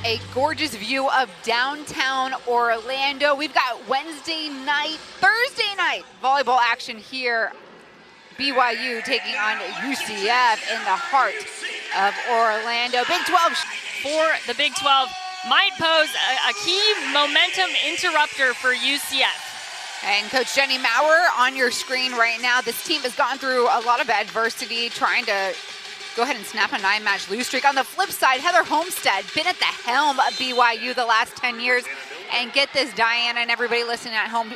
a gorgeous view of downtown Orlando. We've got Wednesday night, Thursday night volleyball action here. BYU taking on UCF in the heart of Orlando. Big 12 for the Big 12 might pose a key momentum interrupter for UCF. And Coach Jenny Maurer on your screen right now. This team has gone through a lot of adversity trying to go ahead and snap a 9-match lose streak. On the flip side, Heather Homestead been at the helm of BYU the last 10 years. And get this, Diana and everybody listening at home,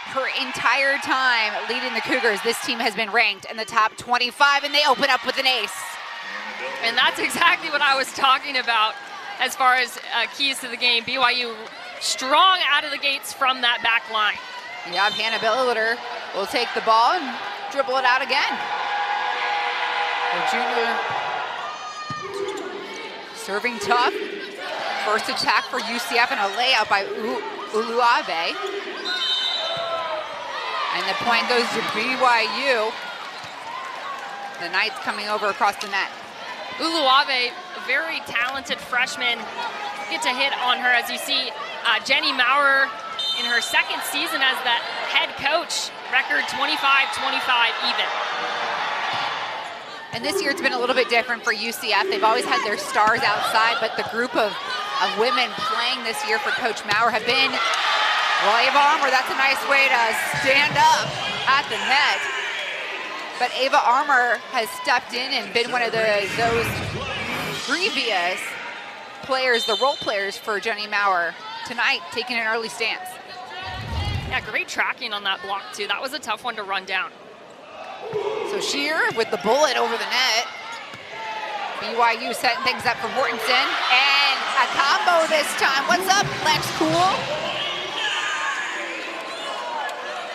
her entire time leading the Cougars, this team has been ranked in the top 25, and they open up with an ace. And that's exactly what I was talking about as far as keys to the game. BYU strong out of the gates from that back line. Yeah, Hannah Billiter will take the ball and dribble it out again. The junior serving tough. First attack for UCF and a layup by Uluave. And the point goes to BYU. The Knights coming over across the net. Uluave, a very talented freshman. Get to hit on her as you see Jenny Maurer in her second season as the head coach. Record 25-25 even. And this year it's been a little bit different for UCF. They've always had their stars outside, but the group of women playing this year for Coach Maurer have been, well, Ava Armour, that's a nice way to stand up at the net. But Ava Armour has stepped in and been one of those previous players, the role players for Jenny Maurer tonight, taking an early stance. Yeah, great tracking on that block too. That was a tough one to run down. So Shear with the bullet over the net. BYU setting things up for Mortensen. And a combo this time. What's up, Lex Cool?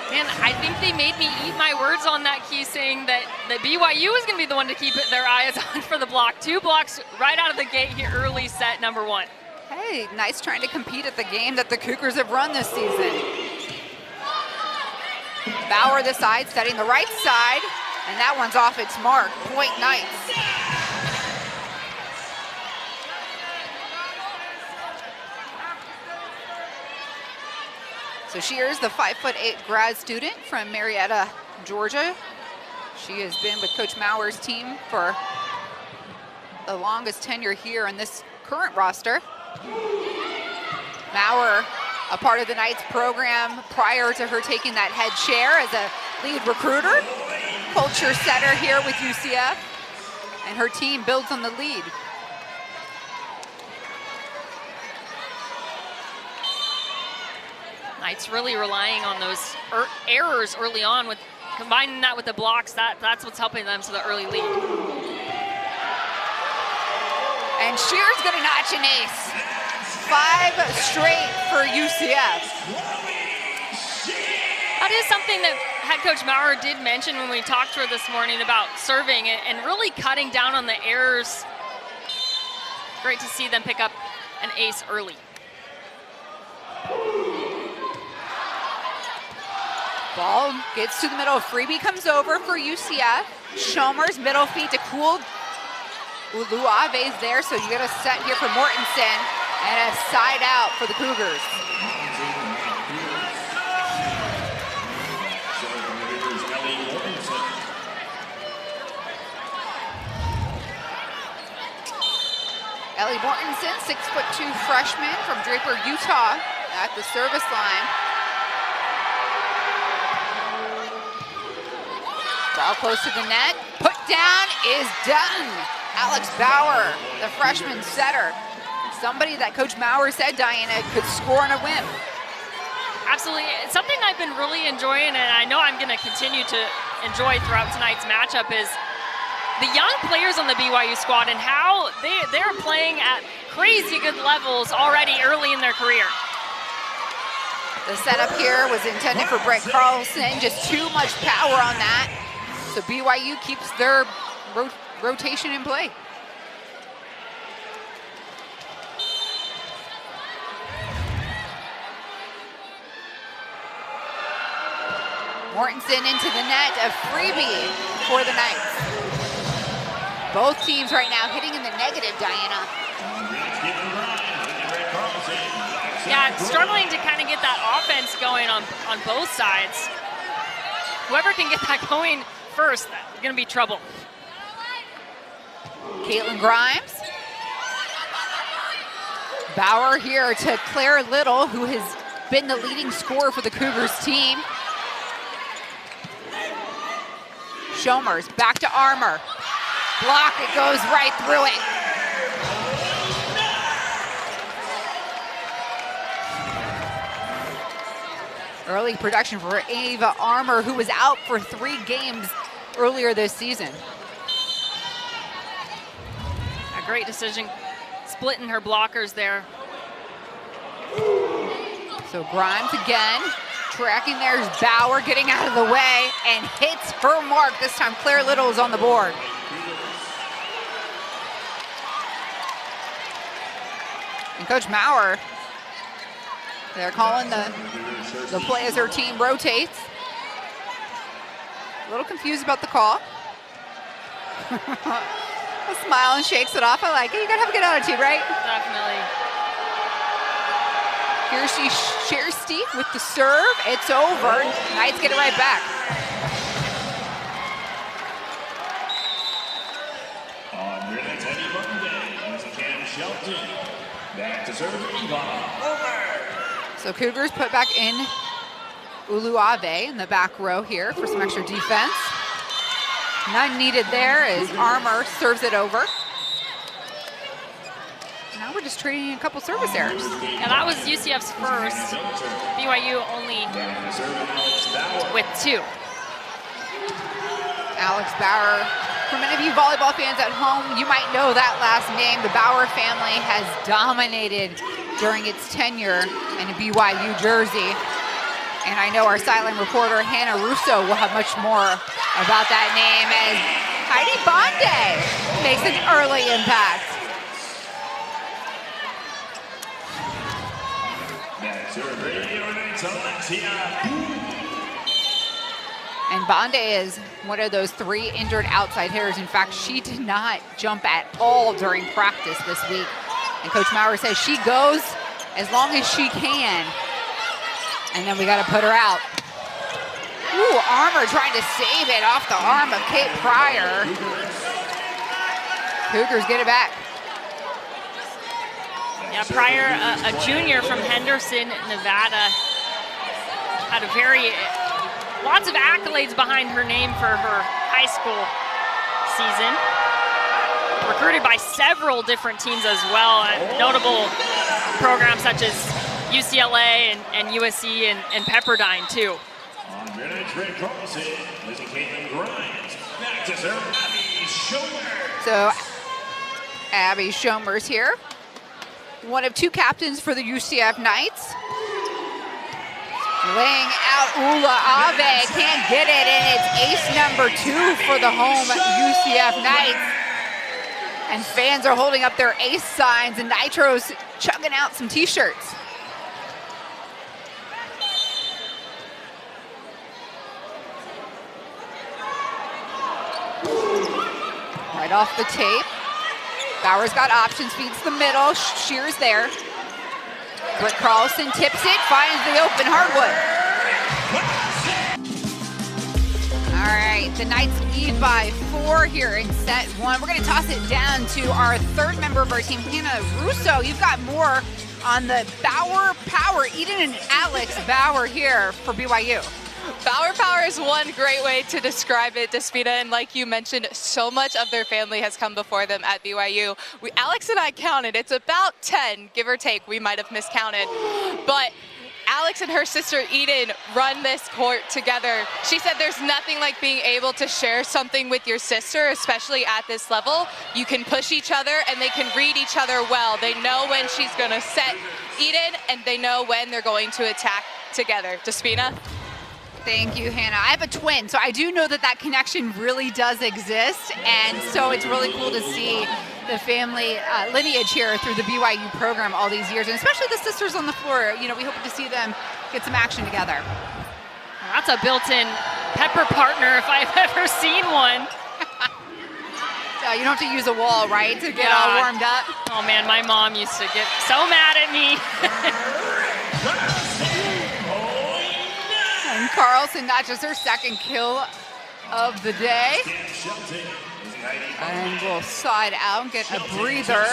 Man, I think they made me eat my words on that key, saying that BYU is going to be the one to keep their eyes on for the block. 2 blocks right out of the gate here, early set number 1. Hey, nice trying to compete at the game that the Cougars have run this season. Bauer the side, setting the right side, and that one's off its mark. Point Knights. So Shears, the 5'8" grad student from Marietta, Georgia. She has been with Coach Maurer's team for the longest tenure here in this current roster. Maurer, a part of the Knights program prior to her taking that head chair as a lead recruiter, culture setter here with UCF, and her team builds on the lead. Knights really relying on those errors early on, with combining that with the blocks. That's what's helping them to the early lead. And Shear's gonna notch an ace. 5 straight for UCF. That is something that head coach Maurer did mention when we talked to her this morning about serving and really cutting down on the errors. Great to see them pick up an ace early. Ball gets to the middle. Freebie comes over for UCF. Schomer's middle feed to Cool. Uluave's there, so you get a set here for Mortensen and a side out for the Cougars. Ellie Mortensen, 6'2" freshman from Draper, Utah, at the service line. Ball close to the net. Put down is done. Alex Bauer, the freshman setter. Somebody that Coach Maurer said, Diana, could score on a whim. Absolutely. It's something I've been really enjoying, and I know I'm going to continue to enjoy throughout tonight's matchup, is the young players on the BYU squad and how they're playing at crazy good levels already early in their career. The setup here was intended for Brett Carlson, just too much power on that. So BYU keeps their rotation in play. Mortensen into the net, a freebie for the Knights. Both teams right now hitting in the negative, Diana. Yeah, struggling to kind of get that offense going on both sides. Whoever can get that going first, it's going to be trouble. Caitlin Grimes. Bauer here to Claire Little, who has been the leading scorer for the Cougars team. Shomers back to Armour. Block, it goes right through it. Early production for Ava Armour, who was out for 3 games earlier this season. A great decision, splitting her blockers there. So Grimes again, tracking there's Bauer getting out of the way and hits her mark. This time Claire Little is on the board. And Coach Maurer, they're calling the play as her team rotates. A little confused about the call. A smile and shakes it off. I like it. You gotta have a good attitude, right? Definitely. Here she shares Steve with the serve. It's over. Knights get it right back. On your next Eddie Monday, is Cam Shelton. Back to serve Eva. Over. So Cougars put back in Uluave in the back row here for some extra defense. None needed there as Armour serves it over. Now we're just trading a couple service errors. And that was UCF's first. BYU only with 2. Alex Bauer. For many of you volleyball fans at home, you might know that last name. The Bauer family has dominated during its tenure in a BYU jersey. And I know our silent reporter, Hannah Russo, will have much more about that name as Heidi Bonde makes an early impact. And Bonde is one of those 3 injured outside hitters. In fact, she did not jump at all during practice this week. And Coach Maurer says she goes as long as she can. And then we got to put her out. Ooh, Armour trying to save it off the arm of Kate Pryor. Cougars get it back. Yeah, Pryor, a junior from Henderson, Nevada, had lots of accolades behind her name for her high school season. Recruited by several different teams as well, and notable programs such as UCLA and USC and Pepperdine too. On your next red crossing, is Caitlin Grimes. Back to serve Abby Shomers. So Abby Shomers here. One of 2 captains for the UCF Knights. Laying out Uluave, can't get it, and it's ace number 2 for the home UCF Knights. And fans are holding up their ace signs, and Nitro's chugging out some t-shirts. Right off the tape. Bauer's got options, feeds the middle, Shears there. Britt Carlson tips it, finds the open hardwood. All right, the Knights lead by 4 here in set 1. We're gonna toss it down to our 3rd member of our team, Hannah Russo. You've got more on the Bauer Power. Eden and Alex Bauer here for BYU. Bauer Power is one great way to describe it, Despina, and like you mentioned, so much of their family has come before them at BYU. Alex and I counted, it's about 10, give or take, we might have miscounted, but Alex and her sister Eden run this court together. She said there's nothing like being able to share something with your sister, especially at this level. You can push each other and they can read each other well. They know when she's gonna set Eden and they know when they're going to attack together. Despina? Thank you, Hannah. I have a twin, so I do know that connection really does exist, and so it's really cool to see the family lineage here through the BYU program all these years, and especially the sisters on the floor. You know, we hope to see them get some action together. That's a built-in pepper partner if I've ever seen one. You don't have to use a wall, right, to get all warmed up? Oh, man, my mom used to get so mad at me. And Carlson, not just her second kill of the day. And we'll side out, get a breather.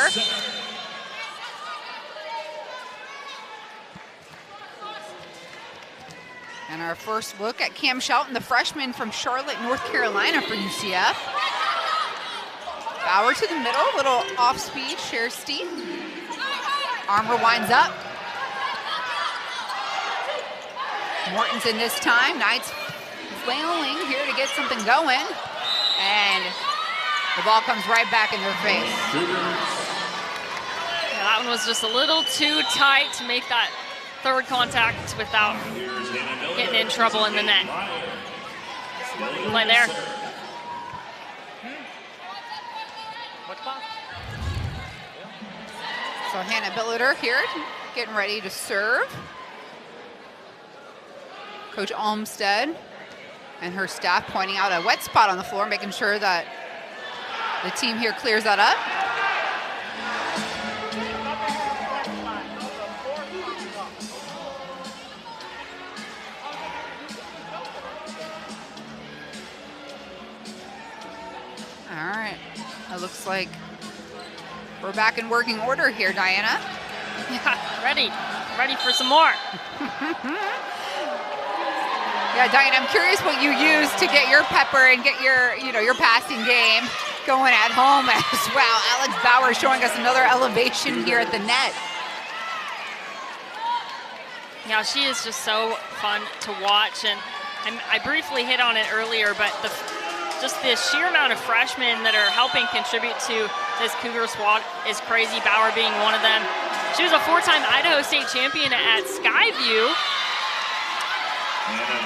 And our first look at Cam Shelton, the freshman from Charlotte, North Carolina for UCF. Bauer to the middle, little off speed, shares steep. Armour winds up. Mortensen this time, Knights flailing here to get something going. And the ball comes right back in their face. Yeah, that one was just a little too tight to make that third contact without getting in trouble in the net. Play there. So Hannah Billiter here, getting ready to serve. Coach Olmstead and her staff pointing out a wet spot on the floor, making sure that the team here clears that up. All right, it looks like we're back in working order here, Diana. Yeah, ready for some more. Yeah, Diana, I'm curious what you use to get your pepper and get your, your passing game going at home as well. Alex Bauer showing us another elevation here at the net. Yeah, she is just so fun to watch, and I briefly hit on it earlier, but just the sheer amount of freshmen that are helping contribute to this Cougar squad is crazy, Bauer being one of them. She was a 4-time Idaho State champion at Skyview.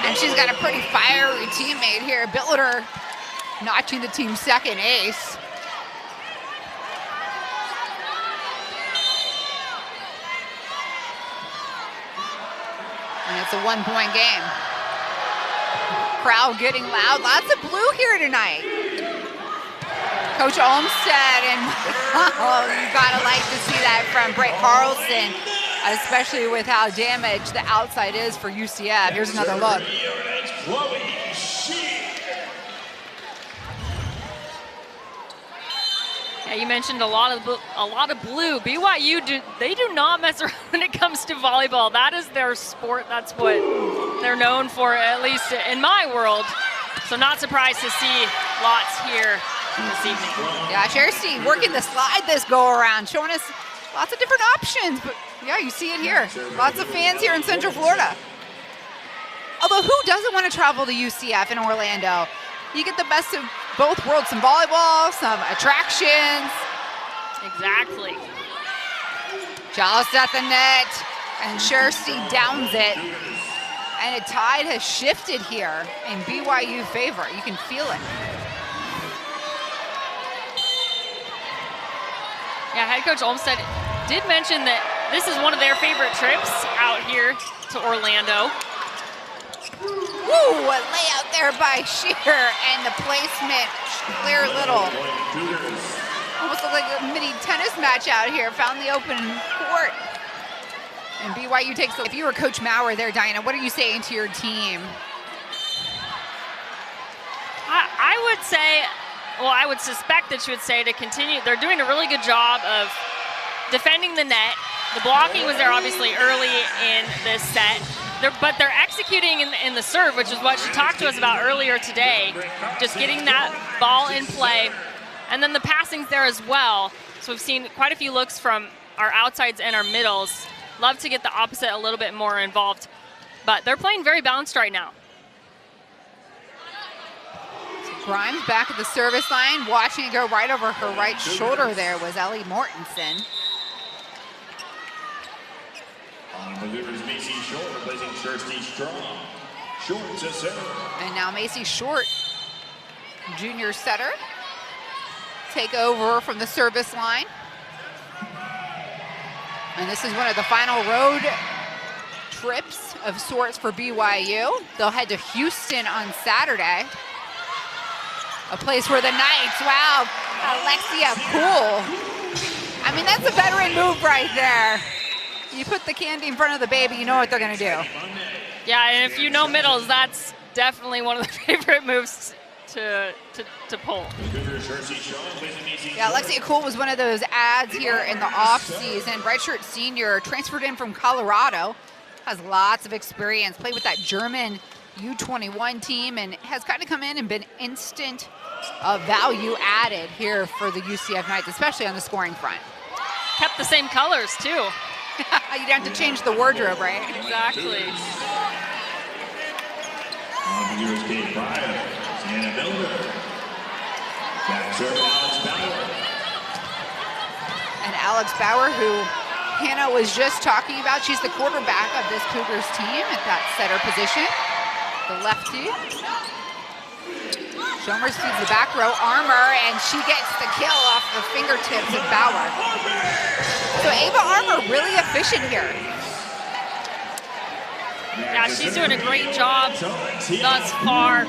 And she's got a pretty fiery teammate here, Billiter, notching the team's second ace. And it's a one-point game. Crowd getting loud, lots of blue here tonight. Coach Olmstead, and oh, you gotta like to see that from Brett Carlson, especially with how damaged the outside is for UCF. Here's another look. Yeah, you mentioned a lot of blue. BYU they do not mess around when it comes to volleyball. That is their sport. That's what they're known for, at least in my world. So not surprised to see lots here this evening. Yeah, Shersty working the slide this go around, showing us lots of different options. But yeah, you see it here. Lots of fans here in Central Florida. Although who doesn't want to travel to UCF in Orlando? You get the best of both worlds, some volleyball, some attractions. Exactly. Chalice at the net, and Shersty downs it. And a tide has shifted here in BYU favor. You can feel it. Yeah, head coach Olmstead did mention that this is one of their favorite trips out here to Orlando. Woo, a layout there by Shear, and the placement, clear little. Almost looked like a mini tennis match out here, found the open court. And BYU takes the, if you were Coach Maurer there, Diana, what are you saying to your team? I would say, well, I would suspect that she would say to continue. They're doing a really good job of defending the net. The blocking was there obviously early in this set. But they're executing in the serve, which is what she talked to us about earlier today. Just getting that ball in play. And then the passing's there as well. So we've seen quite a few looks from our outsides and our middles. Love to get the opposite a little bit more involved. But they're playing very balanced right now. Grimes back at the service line, watching it go right over her right shoulder there was Ellie Mortensen. On delivers Macy Short, replacing Kirsty Strong. Short to serve. And now Macy Short, junior setter, take over from the service line. And this is one of the final road trips of sorts for BYU. They'll head to Houston on Saturday. A place where the Knights, wow, Alexia Cool. I mean, that's a veteran move right there. You put the candy in front of the baby, you know what they're going to do. Yeah, and if you know middles, that's definitely one of the favorite moves to pull. Yeah, Alexia Cool was one of those ads here in the offseason. Redshirt senior, transferred in from Colorado, has lots of experience, played with that German U21 team, and has kind of come in and been instant value added here for the UCF Knights, especially on the scoring front. Kept the same colors, too. You'd have to change the wardrobe, right? Exactly. On the USK Pride, Sienna Miller. Back serve, Alex Bauer. And Alex Bauer, who Hannah was just talking about, she's the quarterback of this Cougars team at that setter position, the lefty. Shomers feeds the back row, Armour, and she gets the kill off the fingertips of Bauer. So Ava Armour really efficient here. Yeah, she's doing a great job thus far.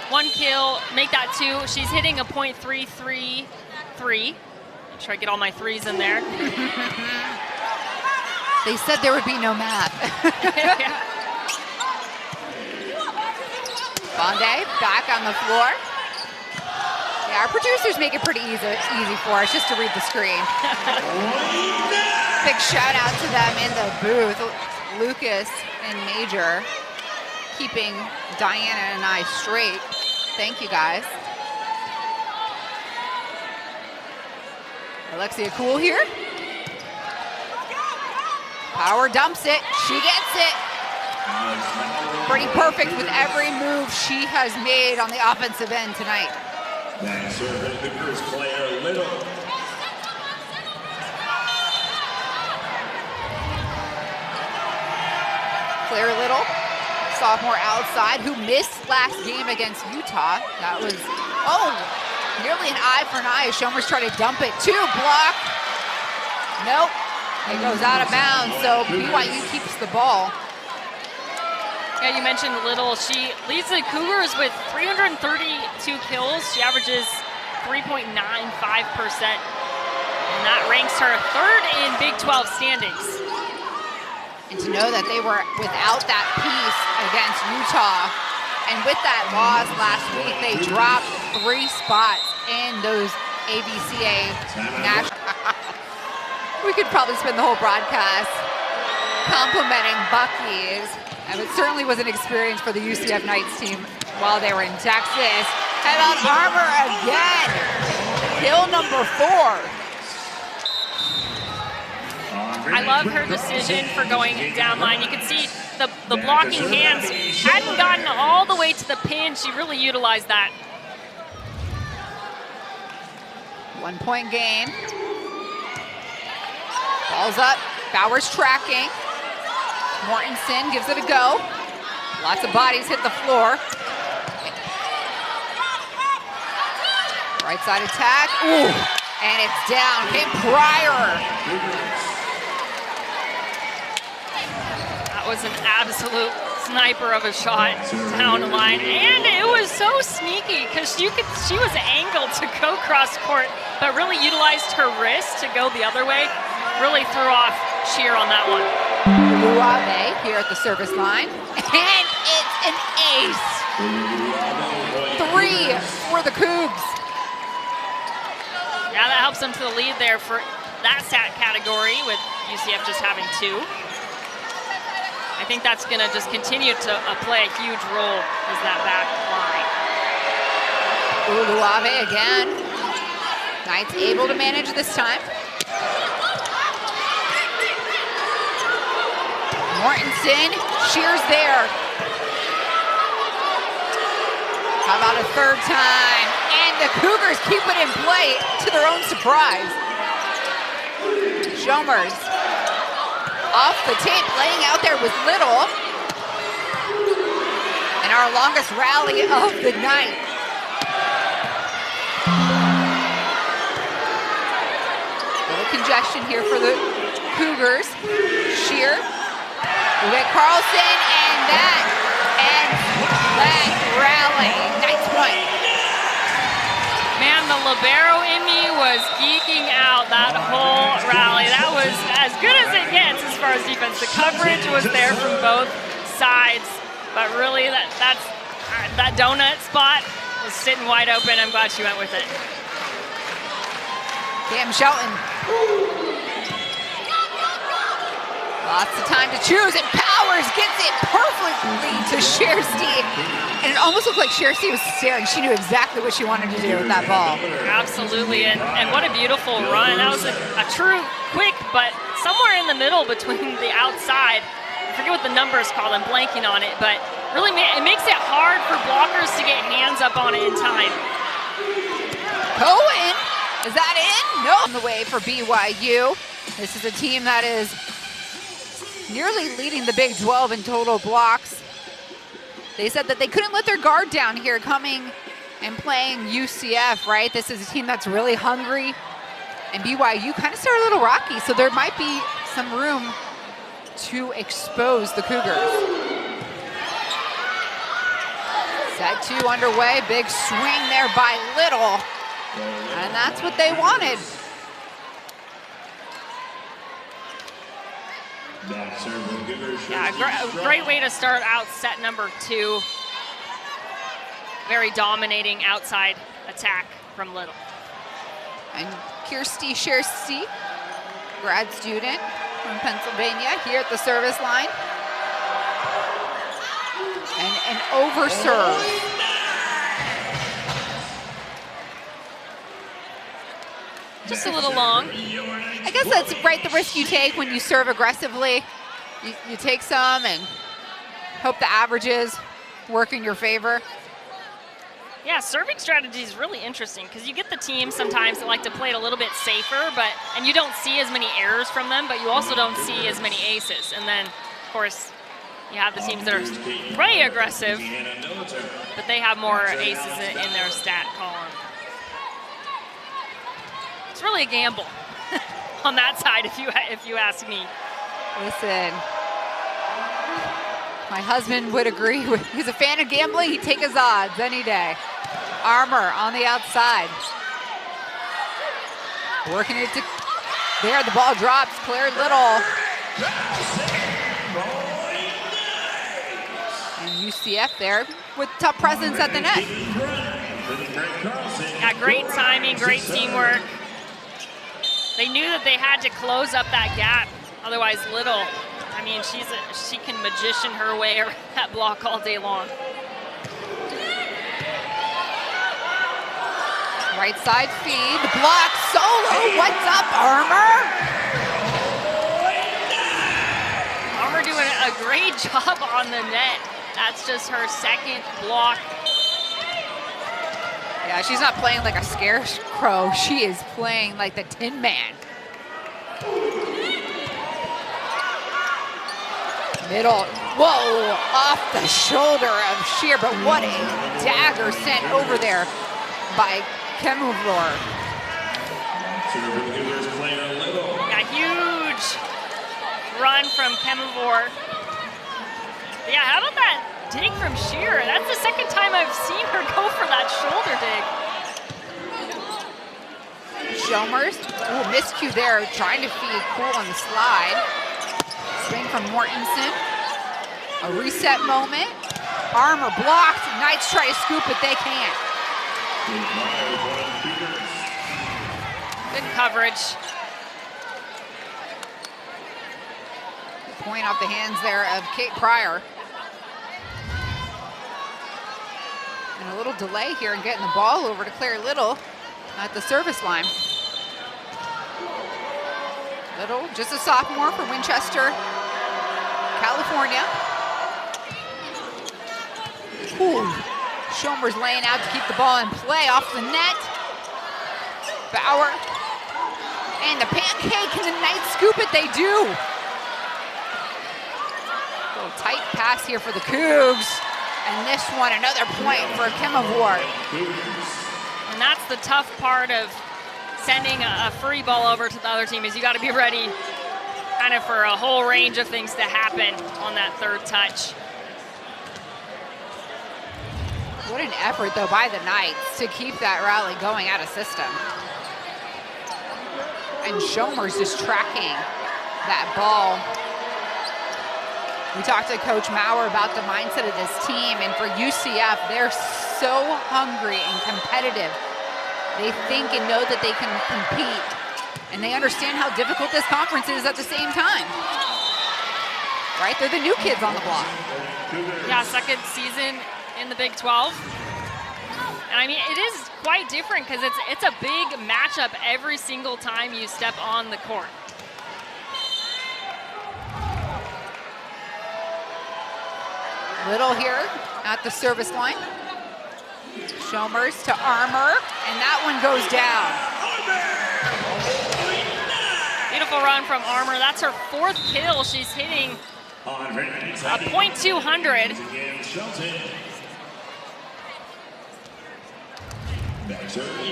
1 kill, make that 2. She's hitting a .333. Make sure I get all my threes in there. They said there would be no math. Bonde back on the floor. Yeah, our producers make it pretty easy for us just to read the screen. Big shout out to them in the booth. Lucas and Major keeping Diana and I straight. Thank you guys. Alexia Cool here. Power dumps it. She gets it. Pretty perfect with every move she has made on the offensive end tonight. Back serving the first player, Little. Claire Little, sophomore outside, who missed last game against Utah. That was, nearly an eye for an eye. Shomers tried to dump it. 2 block. Nope. It goes out of bounds, so BYU keeps the ball. Yeah, you mentioned Little. She leads the Cougars with 332 kills. She averages 3.95%. And that ranks her 3rd in Big 12 standings. And to know that they were without that piece against Utah, and with that loss last week, they dropped 3 spots in those ABCA national. We could probably spend the whole broadcast complimenting Bucky's. And it certainly was an experience for the UCF Knights team while they were in Texas. And on Armour again. Kill number 4. I love her decision for going down line. You can see the blocking hands hadn't gotten all the way to the pin. She really utilized that. 1 point game. Ball's up. Bauer's tracking. Mortensen gives it a go. Lots of bodies hit the floor. Right side attack. Ooh, and it's down. Hit Pryor. That was an absolute sniper of a shot down the line. And it was so sneaky because she was angled to go cross court, but really utilized her wrist to go the other way. Really threw off Sheer on that one. Luave here at the service line. And it's an ace. 3 for the Cougs. Yeah, that helps them to the lead there for that stat category with UCF just having 2. I think that's going to just continue to play a huge role as that back line. Luave again. Knights able to manage this time. Mortensen, Shear's there. How about a 3rd time? And the Cougars keep it in play to their own surprise. Shomers off the tip, laying out there with Little. And our longest rally of the night. Little congestion here for the Cougars. Shear. We get Carlson, and that ends that rally. Nice point. Man, the libero in me was geeking out that whole rally. That was as good as it gets as far as defense. The coverage was there from both sides, but really that donut spot was sitting wide open. I'm glad she went with it. Cam Shelton. Lots of time to choose, and Powers gets it perfectly to Shersty. And it almost looked like Shersty was staring. She knew exactly what she wanted to do with that ball. Absolutely, and what a beautiful run. That was a true quick, but somewhere in the middle between the outside. I forget what the number is called, I'm blanking on it, but really it makes it hard for blockers to get hands up on it in time. Cohen, is that in? No. On the way for BYU. This is a team that is nearly leading the Big 12 in total blocks. They said that they couldn't let their guard down here coming and playing UCF, right? This is a team that's really hungry, and BYU kind of started a little rocky, so there might be some room to expose the Cougars. Set 2 underway, big swing there by Little, and that's what they wanted. Yeah, a great way to start out set number 2. Very dominating outside attack from Little. And Kirsty Shersty, grad student from Pennsylvania, here at the service line. And an overserve. Just a little long. I guess that's right, the risk you take when you serve aggressively. You take some and hope the averages work in your favor. Yeah, serving strategy is really interesting because you get the teams sometimes that like to play it a little bit safer, and you don't see as many errors from them, but you also don't see as many aces. And then, of course, you have the teams that are way aggressive, but they have more aces in their stat column. It's really a gamble on that side, if you ask me. Listen, my husband would agree. He's a fan of gambling. He'd take his odds any day. Armour on the outside. Working it to there. The ball drops. Claire Little. And UCF there with tough presence at the net. Yeah, great timing, great teamwork. They knew that they had to close up that gap. Otherwise, Little, I mean, she can magician her way around that block all day long. Right side feed, the block, solo, what's up, Armour? Armour doing a great job on the net. That's just her second block. Yeah, she's not playing like a scarecrow. She is playing like the Tin Man. Middle, whoa, off the shoulder of Shear, but what a dagger sent over there by Kemuvor. A huge run from Kemuvor. Yeah, how about that dig from Shear? That's the second time I've seen her go for that shoulder dig. Shomers, ooh, miscue there, trying to feed Cool on the slide. Swing from Mortensen. A reset moment. Armour blocked. Knights try to scoop it, they can't. Good coverage. Point off the hands there of Kate Pryor. And a little delay here in getting the ball over to Claire Little at the service line. Little, just a sophomore from Winchester, California. Ooh, Schomer's laying out to keep the ball in play off the net. Bauer, and the pancake, and the Knights scoop it, they do. Little tight pass here for the Cougs. And this one, another point for Kemavor. And that's the tough part of sending a free ball over to the other team, is you got to be ready kind of for a whole range of things to happen on that third touch. What an effort, though, by the Knights to keep that rally going out of system. And Schomer's just tracking that ball. We talked to Coach Maurer about the mindset of this team, and for UCF, they're so hungry and competitive. They think and know that they can compete, and they understand how difficult this conference is at the same time. Right? They're the new kids on the block. Yeah, second season in the Big 12. And I mean, it is quite different because it's a big matchup every single time you step on the court. Little here at the service line. Schomer's to Armour, and that one goes down. Beautiful run from Armour. That's her 4th kill. She's hitting a .200.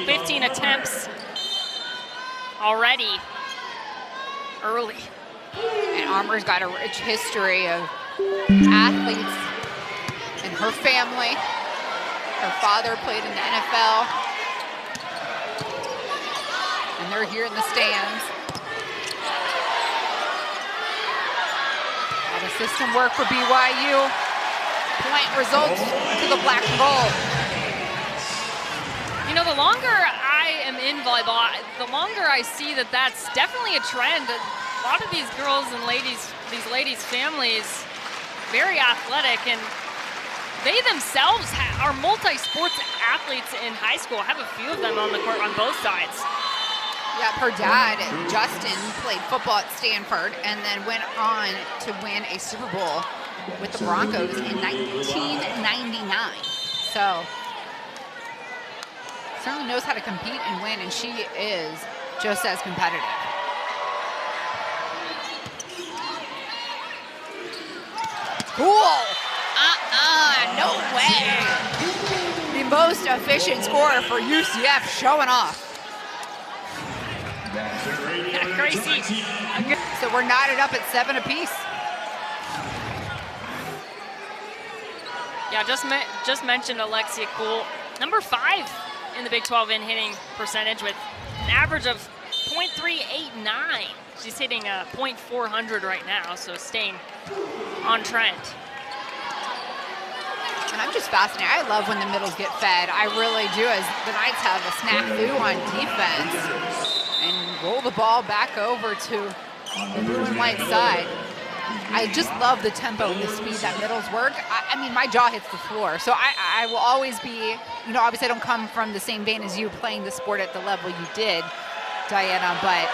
15 attempts already early. And Armour's got a rich history of athletes in her family. Her father played in the NFL. And they're here in the stands. All the system work for BYU. Point results to the black and gold. You know, the longer I am in volleyball, the longer I see that that's definitely a trend. A lot of these girls and ladies, these ladies' families, very athletic, and they themselves are multi-sports athletes in high school. I have a few of them on the court on both sides. Yeah, her dad, Justin, played football at Stanford and then went on to win a Super Bowl with the Broncos in 1999. So certainly knows how to compete and win, and she is just as competitive. Cool. No way. The most efficient scorer for UCF showing off. Crazy. So we're knotted up at 7 apiece. Yeah, just mentioned Alexia Cool, number 5 in the Big 12 in hitting percentage with an average of .389. She's hitting a .400 right now, so staying on trend. And I'm just fascinated. I love when the middles get fed. I really do, as the Knights have a snafu on defense and roll the ball back over to the blue and white side. I just love the tempo and the speed that middles work. I mean, my jaw hits the floor. So I will always be, you know, obviously I don't come from the same vein as you playing the sport at the level you did, Diana, but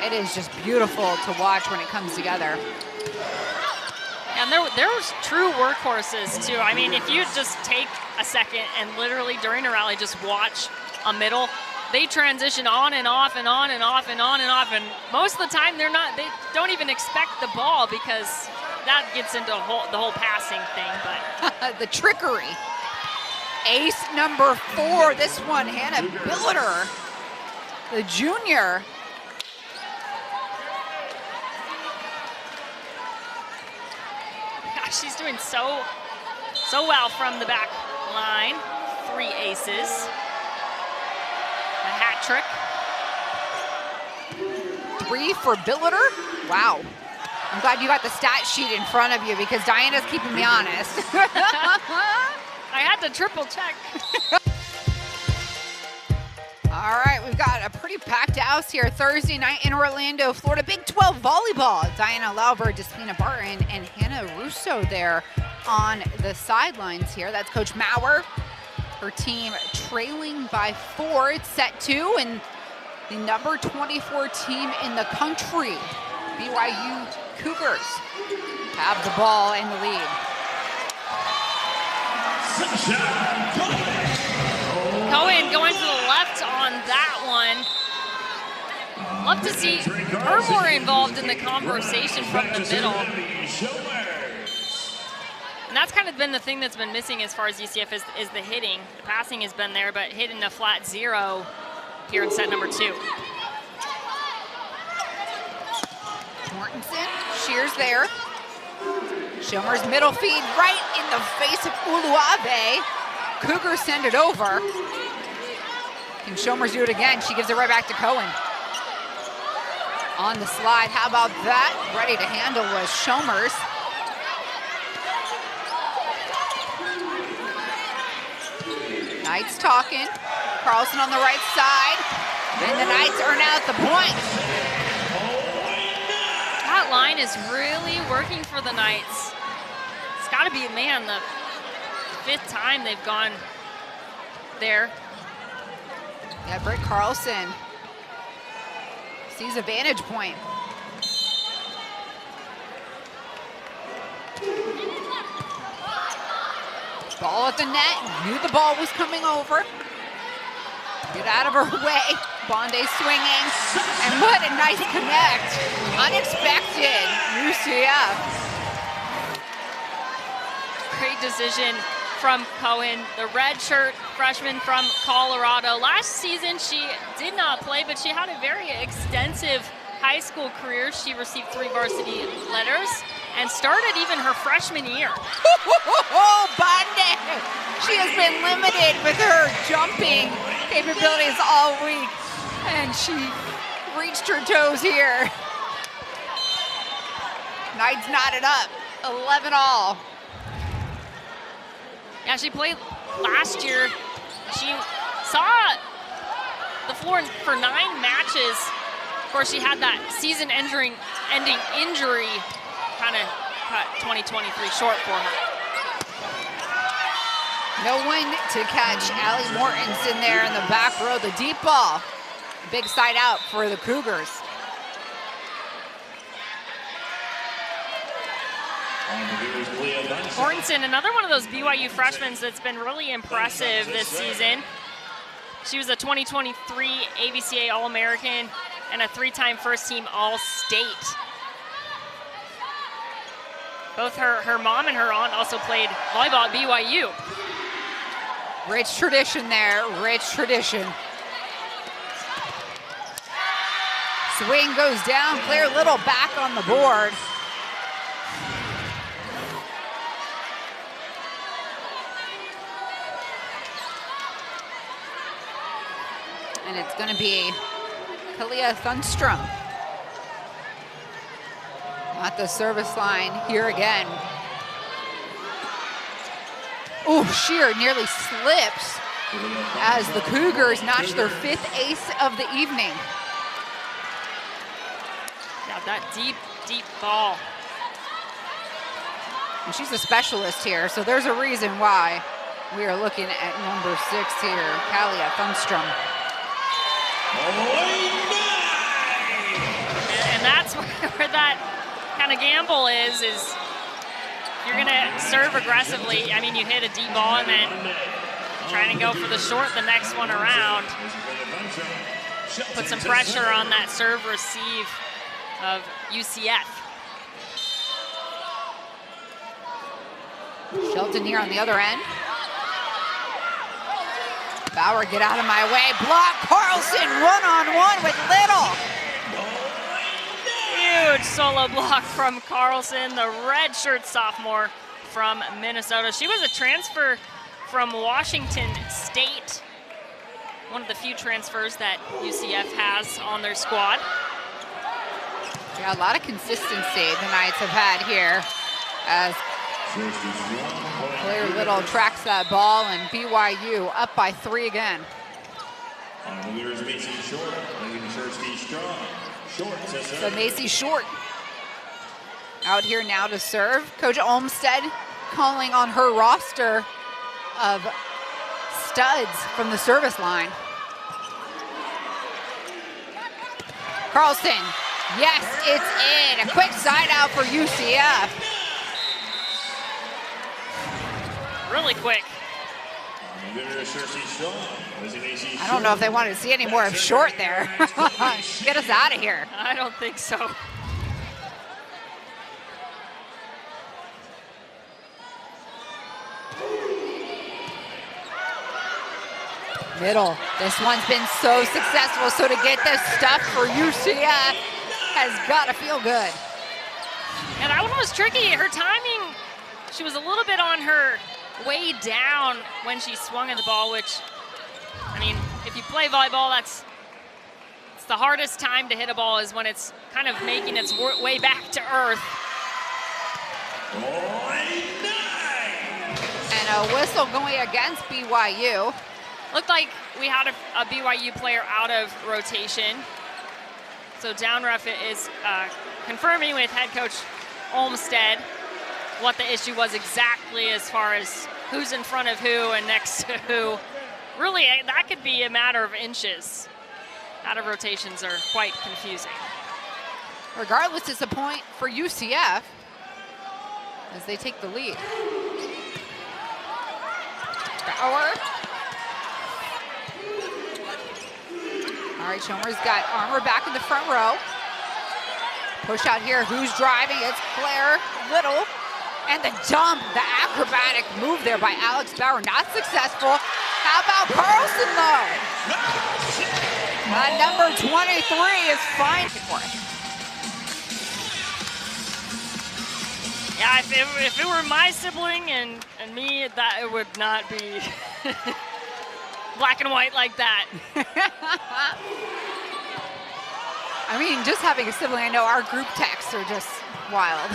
it is just beautiful to watch when it comes together. And there's true workhorses too. I mean, if you just take a second and literally during a rally just watch a middle, they transition on and off and on and off and on and off, and most of the time they don't even expect the ball because that gets into the whole passing thing. But the trickery. Ace number 4, this one, Hannah Billiter, the junior. She's doing so well from the back line. 3 aces. A hat trick. 3 for Billiter. Wow. I'm glad you got the stat sheet in front of you because Diana's keeping me honest. I had to triple check. All right, we've got a pretty packed house here Thursday night in Orlando, Florida. Big 12 volleyball. Diana Lauber, Despina Barton, and Hannah Russo there on the sidelines here. That's Coach Maurer. Her team trailing by 4. It's set 2, and the number 24 team in the country, BYU Cougars, have the ball in the lead. Cohen going to the left on that one. Love to see her more involved in the conversation from the middle. And that's kind of been the thing that's been missing as far as UCF is the hitting. The passing has been there, but hitting a flat 0 here in set number 2. Mortensen, Shears there. Schomer's middle feed right in the face of Uluave. Cougars send it over. Can Shomers do it again? She gives it right back to Cohen. On the slide, how about that? Ready to handle was Shomers. Knights talking. Carlson on the right side. And the Knights earn out the point. That line is really working for the Knights. It's got to be, man, the 5th time they've gone there. Yeah, Britt Carlson sees a vantage point. Ball at the net, knew the ball was coming over. Get out of her way. Bonde swinging, and what a nice connect. Unexpected, UCF. Great decision from Cohen, the redshirt freshman from Colorado. Last season, she did not play, but she had a very extensive high school career. She received 3 varsity letters and started even her freshman year. Bonde! She has been limited with her jumping capabilities all week, and she reached her toes here. Knights knotted up, 11-all. Yeah, she played last year. She saw the floor for 9 matches. Of course, she had that season-ending injury, kind of cut 2023 short for her. No one to catch. Allie Morton's in there in the back row. The deep ball. Big side out for the Cougars. Mortensen, another one of those BYU freshmen that's been really impressive this season. She was a 2023 ABCA All-American and a 3-time first-team All-State. Both her mom and her aunt also played volleyball at BYU. Rich tradition there, rich tradition. Swing goes down, Claire Little back on the board. And it's gonna be Kalia Thunstrom at the service line here again. Ooh, Shear nearly slips as the Cougars notch their 5th ace of the evening. Yeah, that deep, deep ball. And she's a specialist here, so there's a reason why we are looking at number 6 here, Kalia Thunstrom. And that's where that kind of gamble is you're gonna serve aggressively. I mean, you hit a deep ball and then trying to go for the short the next one around. Put some pressure on that serve receive of UCF. Shelton here on the other end. Bauer, get out of my way. Block, Carlson, one-on-one with Little. Huge solo block from Carlson, the redshirt sophomore from Minnesota. She was a transfer from Washington State, one of the few transfers that UCF has on their squad. Yeah, a lot of consistency the Knights have had here as Claire Little tracks that ball, and BYU up by 3 again. So Macy Short out here now to serve. Coach Olmstead calling on her roster of studs from the service line. Carlson, yes, it's in. A quick side out for UCF. Really quick. I don't know if they wanted to see any more of Short there. Get us out of here. I don't think so. Middle. This one's been so successful, so to get this stuff for UCF has got to feel good. And that one was tricky. Her timing, she was a little bit on her way down when she swung at the ball, which, I mean, if you play volleyball, it's the hardest time to hit a ball is when it's kind of making its way back to earth. And a whistle going against BYU. Looked like we had a BYU player out of rotation. So down ref is confirming with head coach Olmstead what the issue was exactly as far as who's in front of who and next to who. Really, that could be a matter of inches. Out of rotations are quite confusing. Regardless, it's a point for UCF as they take the lead. Bauer. All right, Schomer's got Armour back in the front row. Push out here, who's driving? It's Claire Little. And the jump, the acrobatic move there by Alex Bauer, not successful. How about Carlson though? Number 23 is fine for it. Yeah, if it were my sibling and me, that it would not be black and white like that. I mean, just having a sibling, I know our group texts are just wild.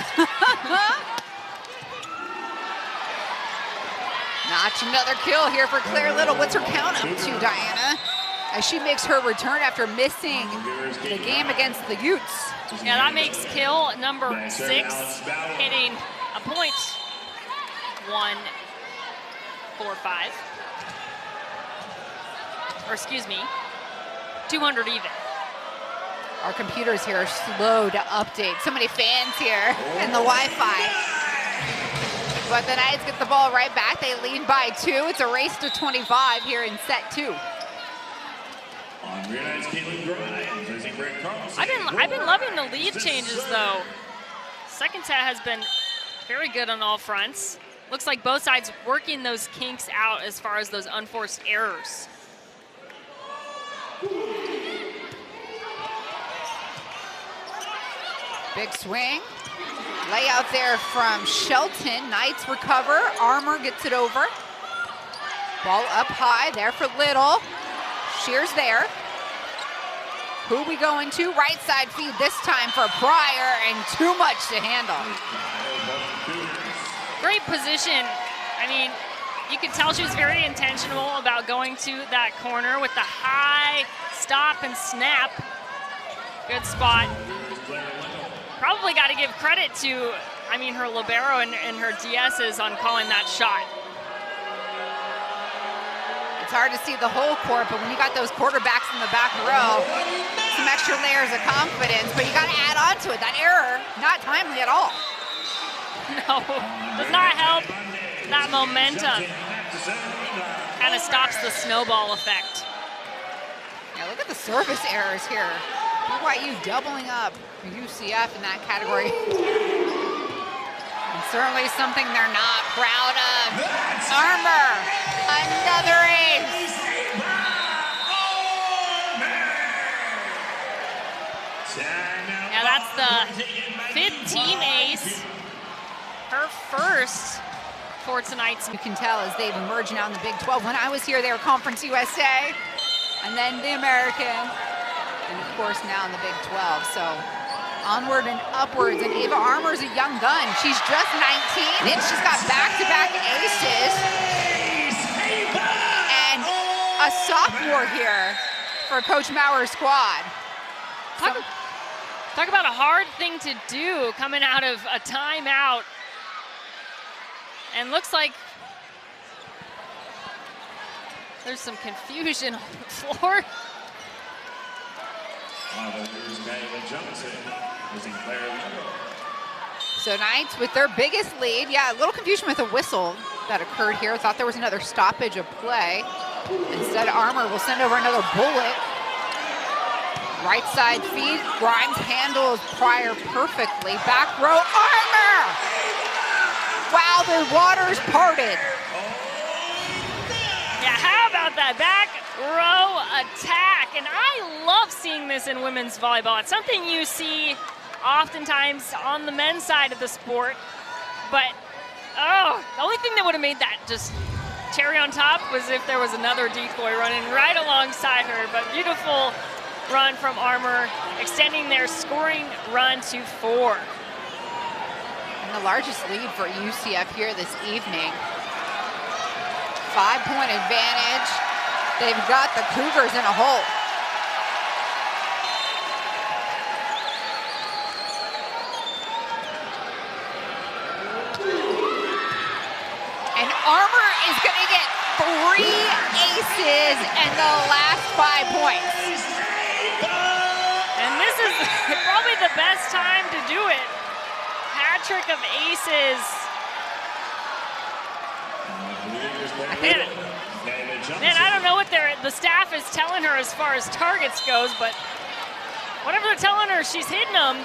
Notch another kill here for Claire Little. What's her count up to, Diana? As she makes her return after missing the game against the Utes. Yeah, that makes kill number 6, hitting a point 145. Or excuse me, 200 even. Our computers here are slow to update. So many fans here in the Wi-Fi. But the Knights get the ball right back. They lead by 2. It's a race to 25 here in set 2. I've been loving the lead changes though. Second set has been very good on all fronts. Looks like both sides working those kinks out as far as those unforced errors. Big swing. Layout there from Shelton. Knights recover. Armour gets it over. Ball up high there for Little. Shears there. Who we going to? Right side feed this time for Pryor, and too much to handle. Great position. I mean, you could tell she was very intentional about going to that corner with the high stop and snap. Good spot. Probably got to give credit to, I mean, her libero and her DSs on calling that shot. It's hard to see the whole court, but when you got those quarterbacks in the back row, some extra layers of confidence, but you got to add on to it. That error, not timely at all. No, does not help that momentum. Kind of stops the snowball effect. Yeah, look at the service errors here. BYU doubling up for UCF in that category. And certainly something they're not proud of. Armour, another ace. Yeah, that's the 5th team ace. Her first for tonight's. You can tell as they've emerged now in the Big 12. When I was here, they were Conference USA, and then the American, and of course now in the Big 12. So onward and upwards, and Ava Armour's a young gun. She's just 19, and she's got back-to-back aces. And a sophomore here for Coach Maurer's squad. Talk about a hard thing to do coming out of a timeout. And looks like there's some confusion on the floor. So Knights with their biggest lead. Yeah, a little confusion with a whistle that occurred here. Thought there was another stoppage of play. Instead, Armour will send over another bullet. Right side feed. Grimes handles Pryor perfectly. Back row, Armour! Wow, the waters parted. Yeah, how about that back row attack? And I love seeing this in women's volleyball. It's something you see oftentimes on the men's side of the sport, but Oh, the only thing that would have made that just cherry on top was if there was another decoy running right alongside her. But beautiful run from Armour, extending their scoring run to 4. And the largest lead for UCF here this evening. 5-point advantage. They've got the Cougars in a hole. And Armour is going to get 3 aces in the last 5 points. And this is probably the best time to do it. Hat trick of aces. Man, I don't know what the staff is telling her as far as targets goes, but whatever they're telling her, she's hitting them.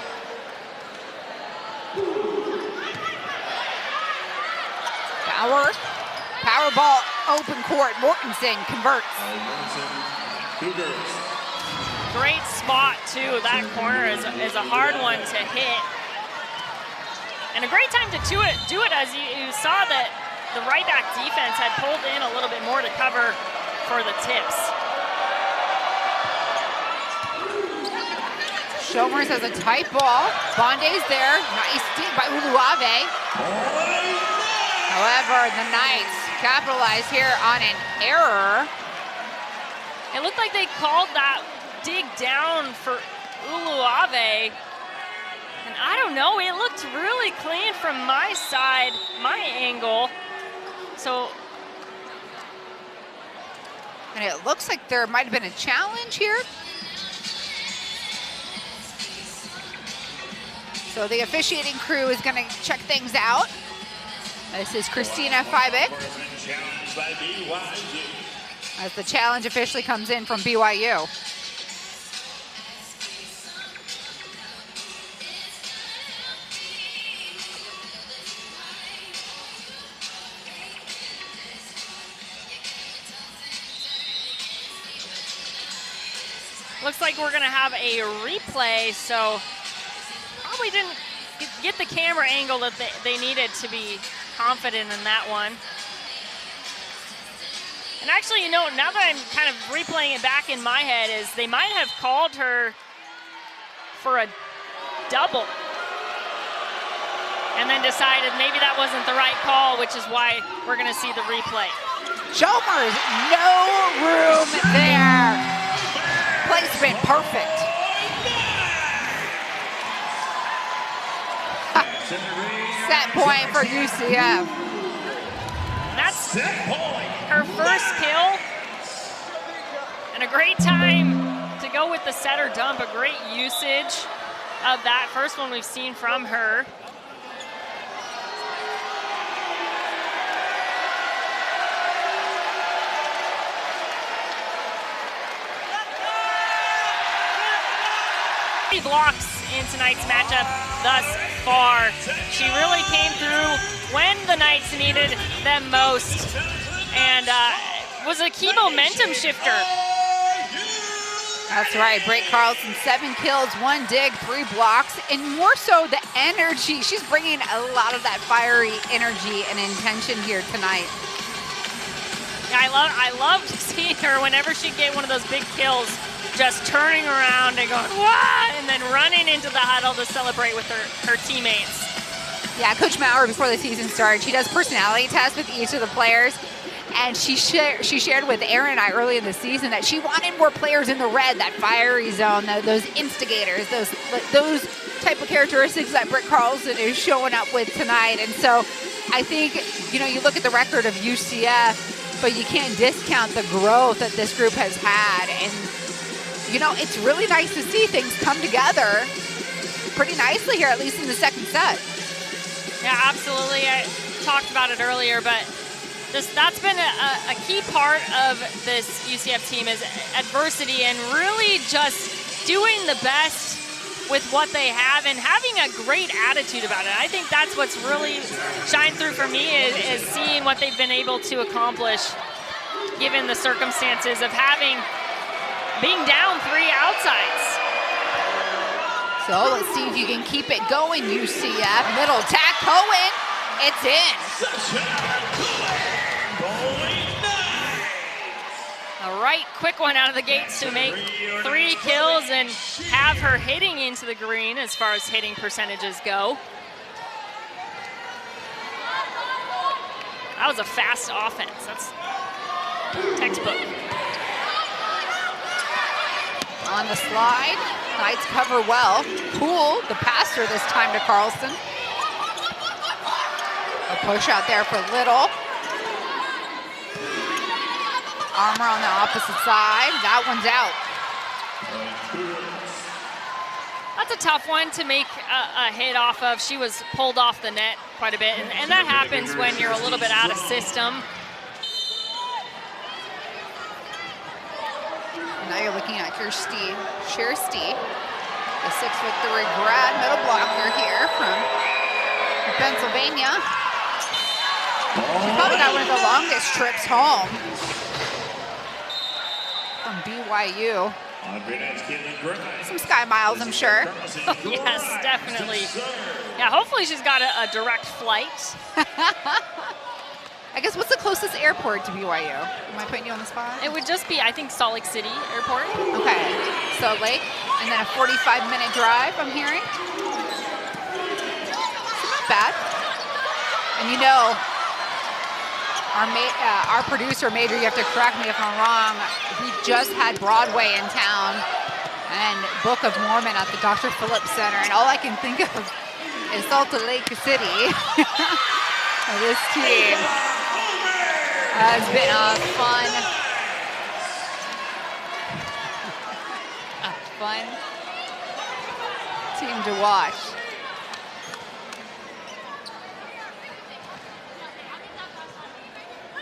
Power ball, open court. Mortensen converts. Great spot too. That corner is a hard one to hit. And a great time to do it as you saw that the right back defense had pulled in a little bit more to cover for the tips. Chalmers has a tight ball. Bonde's there. Nice dig by Uluave. However, the Knights capitalize here on an error. It looked like they called that dig down for Uluave. And I don't know, it looked really clean from my side, my angle. So. And it looks like there might have been a challenge here. So the officiating crew is going to check things out. This is Christina Feibeck as the challenge officially comes in from BYU. Looks like we're gonna have a replay, so probably didn't get the camera angle that they needed to be confident in that one. And actually, you know, now that I'm kind of replaying it back in my head, is they might have called her for a double and then decided maybe that wasn't the right call, which is why we're gonna see the replay. Chalmers, no room there. Placement perfect. Set point for UCF. That's her first kill. And a great time to go with the setter dump. A great usage of that first one we've seen from her. Blocks in tonight's matchup thus far. She really came through when the Knights needed them most and was a key momentum shifter. That's right, Brake Carlson, 7 kills, 1 dig, 3 blocks, and more so the energy. She's bringing a lot of that fiery energy and intention here tonight. Yeah, I loved seeing her whenever she'd get one of those big kills, just turning around and going, "What?" and then running into the huddle to celebrate with her teammates. Yeah, Coach Maurer, before the season started, she does personality tests with each of the players, and she shared with Aaron and I early in the season that she wanted more players in the red, that fiery zone, those instigators, those type of characteristics that Britt Carlson is showing up with tonight. And so I think, you know, you look at the record of UCF, but you can't discount the growth that this group has had. And you know, it's really nice to see things come together pretty nicely here, at least in the second set. Yeah, absolutely. I talked about it earlier, but that's been a key part of this UCF team is adversity and really just doing the best with what they have and having a great attitude about it. I think that's what's really shined through for me is seeing what they've been able to accomplish given the circumstances of being down 3 outsides. So let's see if you can keep it going, UCF. Middle attack, Cohen It's in. All right, quick one out of the gates to make 3 kills and have her hitting into the green as far as hitting percentages go. That was a fast offense. That's textbook. On the slide, Knights cover well. Poole, the passer this time to Carlson. A push out there for Little. Armour on the opposite side. That one's out. That's a tough one to make a hit off of. She was pulled off the net quite a bit, and that happens when you're a little bit out of system. Now you're looking at Kirsty, the 6'3" grad middle blocker here from Pennsylvania. She probably got one of the longest trips home from BYU. Some Sky Miles, I'm sure. Yes, definitely. Yeah, hopefully she's got a direct flight. I guess, what's the closest airport to BYU? Am I putting you on the spot? It would just be, I think, Salt Lake City Airport. Okay, Salt Lake, and then a 45-minute drive, I'm hearing. So not bad. And you know, our producer, Major, you have to correct me if I'm wrong, he just had Broadway in town and Book of Mormon at the Dr. Phillips Center, and all I can think of is Salt Lake City. This team has been a fun team to watch.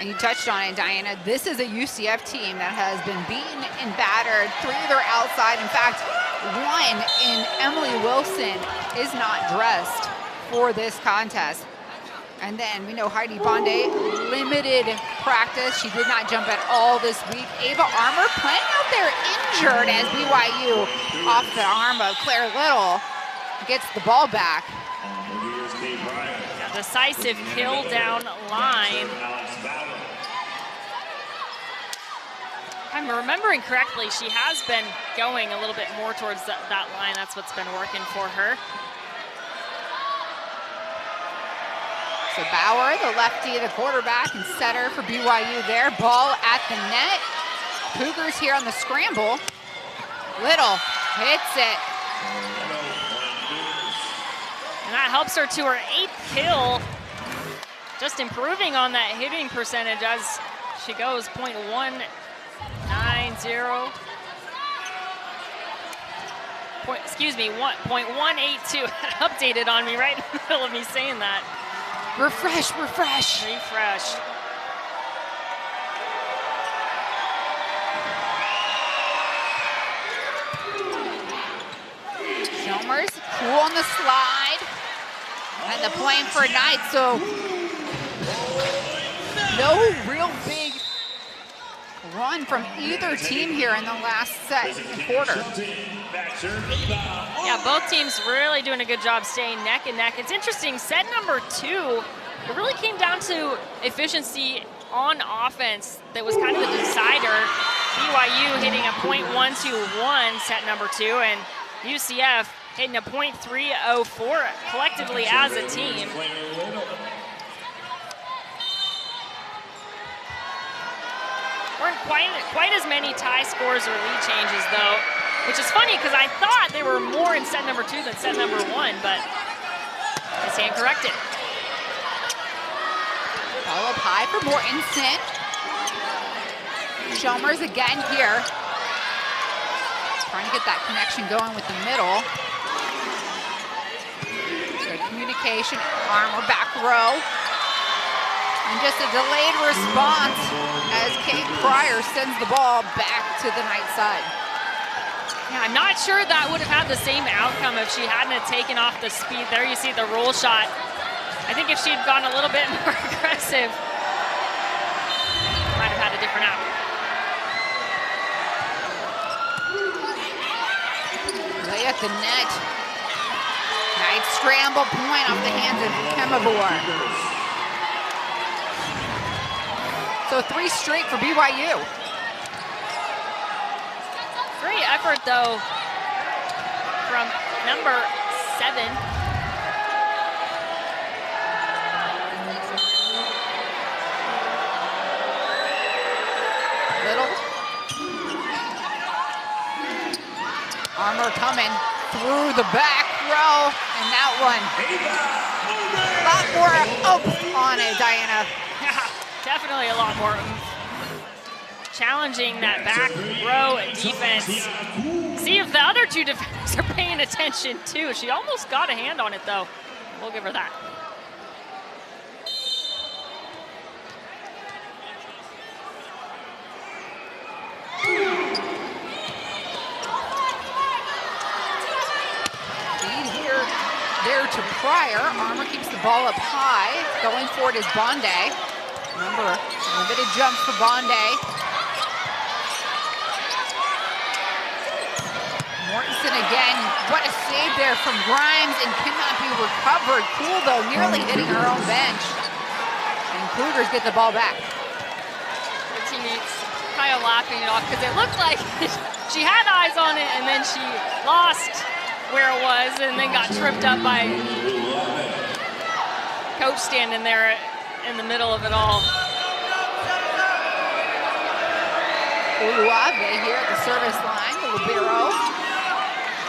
And you touched on it, Diana. This is a UCF team that has been beaten and battered. 3 of their outside. In fact, 1 in Emily Wilson is not dressed for this contest. And then we know Heidi Bonde, limited practice. She did not jump at all this week. Ava Armour playing out there injured as BYU off the arm of Claire Little gets the ball back. A decisive kill down line. If I'm remembering correctly, she has been going a little bit more towards that line. That's what's been working for her. So Bauer, the lefty, the quarterback and setter for BYU there. Ball at the net. Cougars here on the scramble. Little hits it. And that helps her to her 8th kill. Just improving on that hitting percentage as she goes .190. .182. Updated on me right in the middle of me saying that. Refresh. Refresh. Chalmers, Poole on the slide. And the point for Knights, so no real big run from either team here in the last quarter. Yeah, both teams really doing a good job staying neck and neck. It's interesting, set number 2, it really came down to efficiency on offense that was kind of the decider. BYU hitting a .121 set number 2, and UCF hitting a .304 collectively as a team. Weren't quite as many tie scores or lead changes though, which is funny because I thought there were more in set number 2 than set number 1, but I stand corrected. Follow up high for Mortensen. Chalmers again here. Trying to get that connection going with the middle. Good communication, Armour back row. And just a delayed response as Kate Pryor sends the ball back to the Knight side. Yeah, I'm not sure that would have had the same outcome if she hadn't have taken off the speed. There you see the roll shot. I think if she'd gone a little bit more aggressive, might have had a different outcome. Lay at the net. Nice scramble point off the hands of Kemavor. So 3 straight for BYU. Great effort, though, from number 7. Little. Armour coming through the back row, and that one. A lot more oomph on it, Diana. Yeah, definitely a lot more challenging that back row defense. See if the other 2 defenders are paying attention too. She almost got a hand on it though. We'll give her that. Lead here, there to Pryor. Armour keeps the ball up high. Going for it is Bonde. Remember, a bit of jump for Bonde. Mortensen again. What a save there from Grimes, and cannot be recovered. Cool though, nearly hitting her own bench. And Cougars get the ball back. Her teammates kind of laughing it off because it looked like she had eyes on it and then she lost where it was and then got tripped up by coach standing there in the middle of it all. Uluave here at the service line, the libero.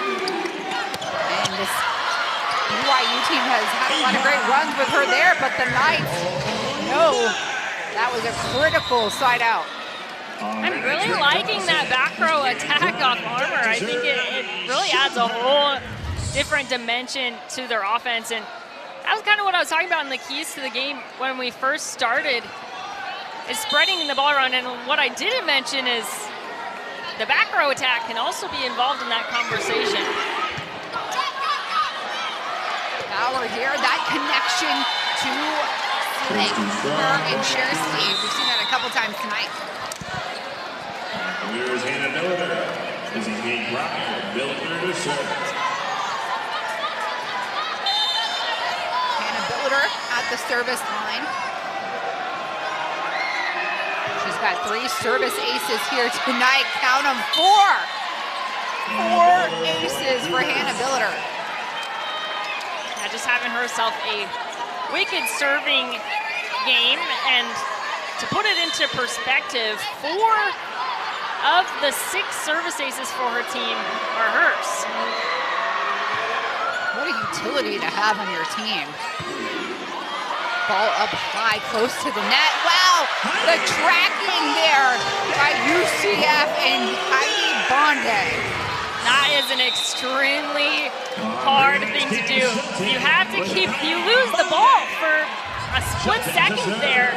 And this BYU team has had a lot of great runs with her there, but the Knights, no, that was a critical side out. I'm really liking that back row attack off Armour. I think it really adds a whole different dimension to their offense. And that was kind of what I was talking about in the keys to the game when we first started, is spreading the ball around. And what I didn't mention is the back row attack can also be involved in that conversation. Bauer here, that connection to Sling, her and Shersty. We've seen that a couple times tonight. Here's Hannah Billiter. This is Kate Pryor. Billiter to serve. Hannah Billiter at the service line. She's got 3 service aces here tonight. Count them, 4. 4 aces for Hannah Billiter. Yeah, just having herself a wicked serving game. And to put it into perspective, 4 of the 6 service aces for her team are hers. What a utility to have on your team. Ball up high, close to the net. Wow, the tracking there by UCF and Heidi Bonde. That is an extremely hard thing to do. You have to you lose the ball for a split second there.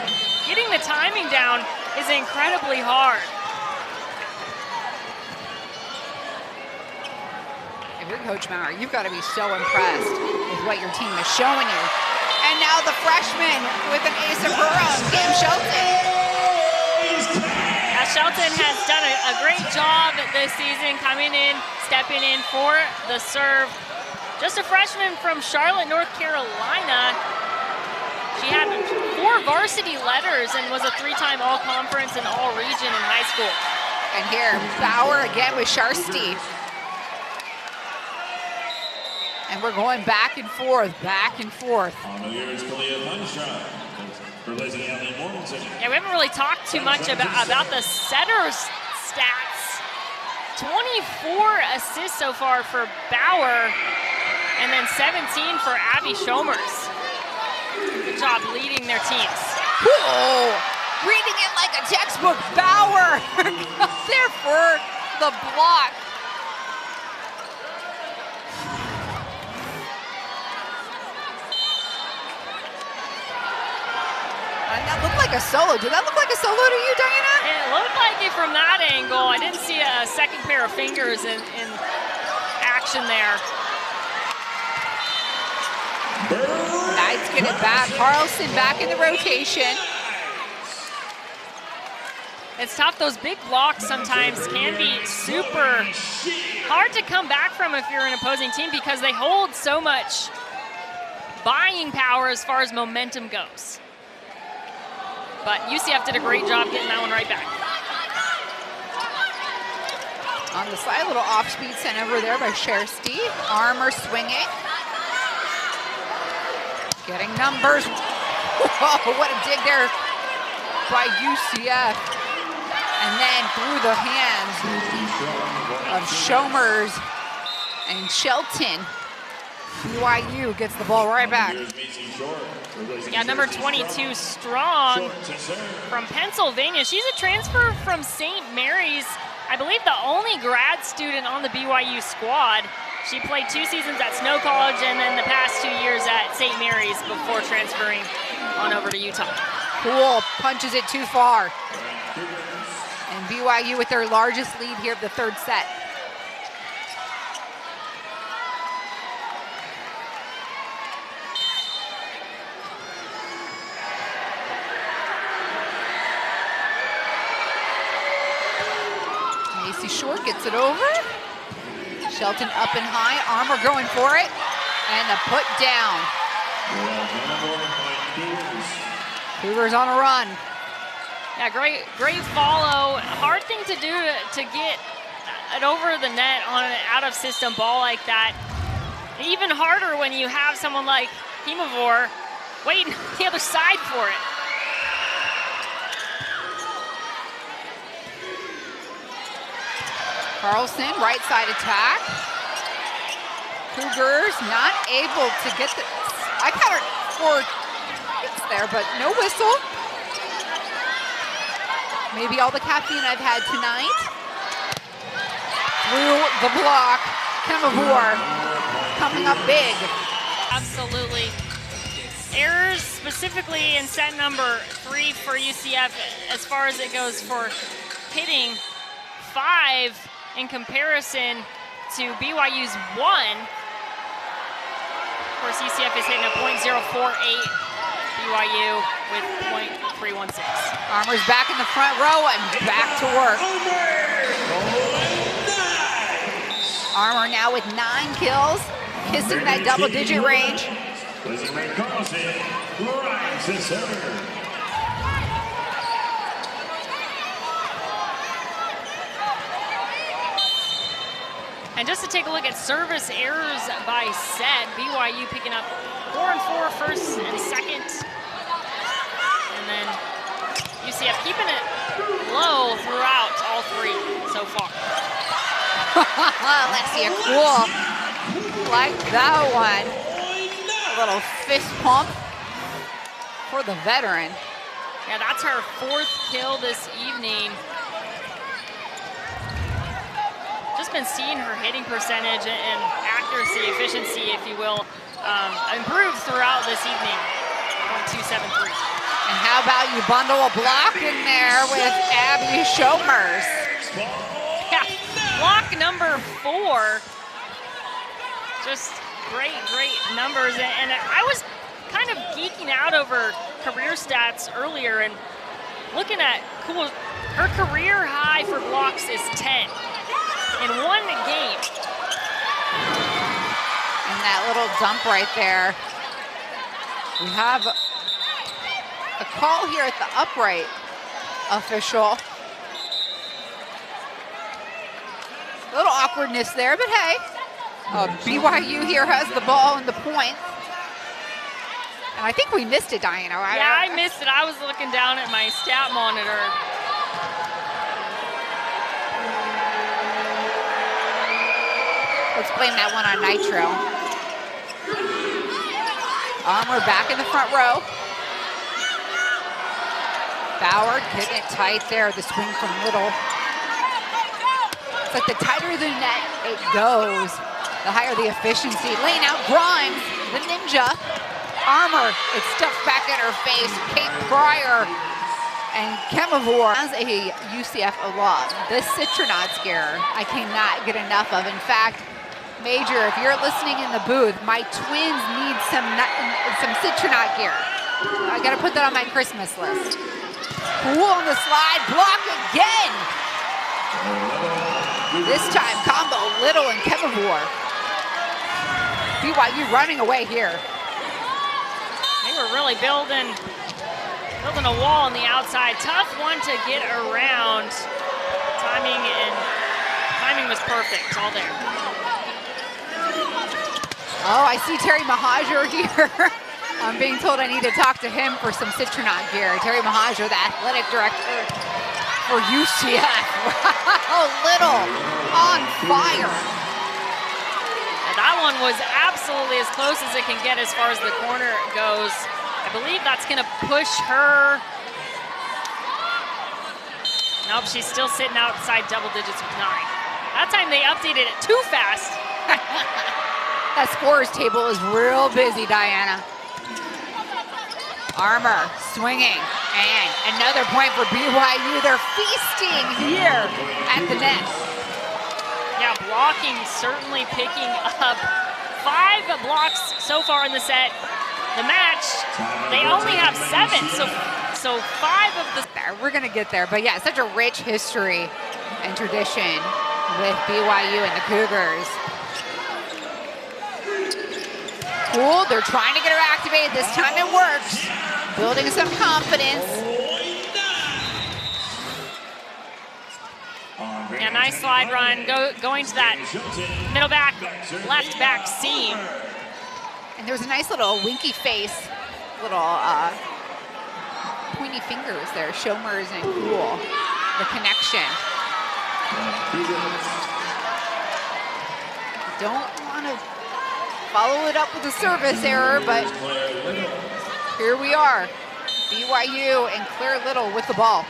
Getting the timing down is incredibly hard. If you're Coach Maurer, you've got to be so impressed with what your team is showing you. And now the freshman with an ace of her own, Cam Shelton. Shelton has done a great job this season coming in, stepping in for the serve. Just a freshman from Charlotte, North Carolina. She had 4 varsity letters and was a 3-time All-Conference and All-Region in high school. And here, Bauer again with Sharsty. And we're going back and forth, back and forth. Yeah, we haven't really talked too much about the setters stats. 24 assists so far for Bauer, and then 17 for Abby Shomers. Good job leading their teams. Whoa! Reading it like a textbook. Bauer up there for the block. That looked like a solo. Did that look like a solo to you, Diana? It looked like it from that angle. I didn't see a second pair of fingers in action there. Knights get it back. Carlson back in the rotation. It's tough. Those big blocks sometimes can be super hard to come back from if you're an opposing team because they hold so much buying power as far as momentum goes. But UCF did a great job getting that one right back. On the side, a little off-speed sent over there by Shersty. Armour swinging. Getting numbers. Whoa, what a dig there by UCF. And then through the hands of Shomers and Shelton, BYU gets the ball right back. Yeah, number 22, Strong from Pennsylvania. She's a transfer from St. Mary's. I believe the only grad student on the BYU squad. She played 2 seasons at Snow College and then the past 2 years at St. Mary's before transferring on over to Utah. Cool, punches it too far. And BYU with their largest lead here of the third set. Macy Short gets it over. Shelton up and high, Armour going for it. And a put down. Cougars on a run. Yeah, great follow. Hard thing to do to get it over the net on an out-of-system ball like that. Even harder when you have someone like Himavor waiting on the other side for it. Carlson, right side attack. Cougars not able to get the, I counted 4 hits there, but no whistle. Maybe all the caffeine I've had tonight. Through the block, Himavor coming up big. Absolutely. Errors specifically in set number 3 for UCF as far as it goes for hitting, 5 in comparison to BYU's 1. Of course, UCF is hitting a .048, BYU with .316. Armour's back in the front row and back to work. Armour now with 9 kills, kissing that double-digit range. And just to take a look at service errors by set, BYU picking up 4 and 4 first and second. And then UCF keeping it low throughout all 3 so far. Let's see a cool, like that one. A little fist pump for the veteran. Yeah, that's her 4th kill this evening. Just been seeing her hitting percentage and accuracy, efficiency, if you will, improve throughout this evening. 0.273. And how about you bundle a block in there with Abby Shomers? Yeah, block number 4. Just great numbers. And I was kind of geeking out over career stats earlier and looking at her career high for blocks is 10. In 1 game. And that little dump right there. We have a call here at the upright official. A little awkwardness there, but hey. BYU here has the ball and the point. And I think we missed it, Diana. Right? Yeah, I missed it. I was looking down at my stat monitor. Let's blame that one on Nitro. Armour back in the front row. Bauer getting it tight there. The swing from Little. It's like the tighter the net it goes, the higher the efficiency. Laying out Grimes, the ninja. Armour, it's stuffed back in her face. Kate Pryor and Himavor as a UCF alum. This Citronauts gear, I cannot get enough of. In fact, Major, if you're listening in the booth, my twins need some Citronaut gear. I gotta put that on my Christmas list. Cool on the slide, block again. This time, combo Little and Kemavor. BYU running away here. They were really building a wall on the outside. Tough one to get around. Timing was perfect all there. Oh, I see Terry Mahajer here. I'm being told I need to talk to him for some Citronaut gear. Terry Mahajer, the athletic director for UCF. Wow, Little on fire. And that one was absolutely as close as it can get as far as the corner goes. I believe that's going to push her. Nope, she's still sitting outside double digits with 9. That time they updated it too fast. That scorer's table is real busy, Diana. Armour swinging, and another point for BYU. They're feasting here at the net. Yeah, blocking certainly picking up. 5 blocks so far in the set. The match, they only have 7, so 5 of the... We're gonna get there, but yeah, such a rich history and tradition with BYU and the Cougars. Cool, they're trying to get her activated. This time it works. Building some confidence. Yeah, nice slide run, going to that middle back, left back seam. And there was a nice little winky face, little pointy fingers there, Shomers and Cool, the connection. Don't want to follow it up with a service error, but here we are. BYU and Claire Little with the ball.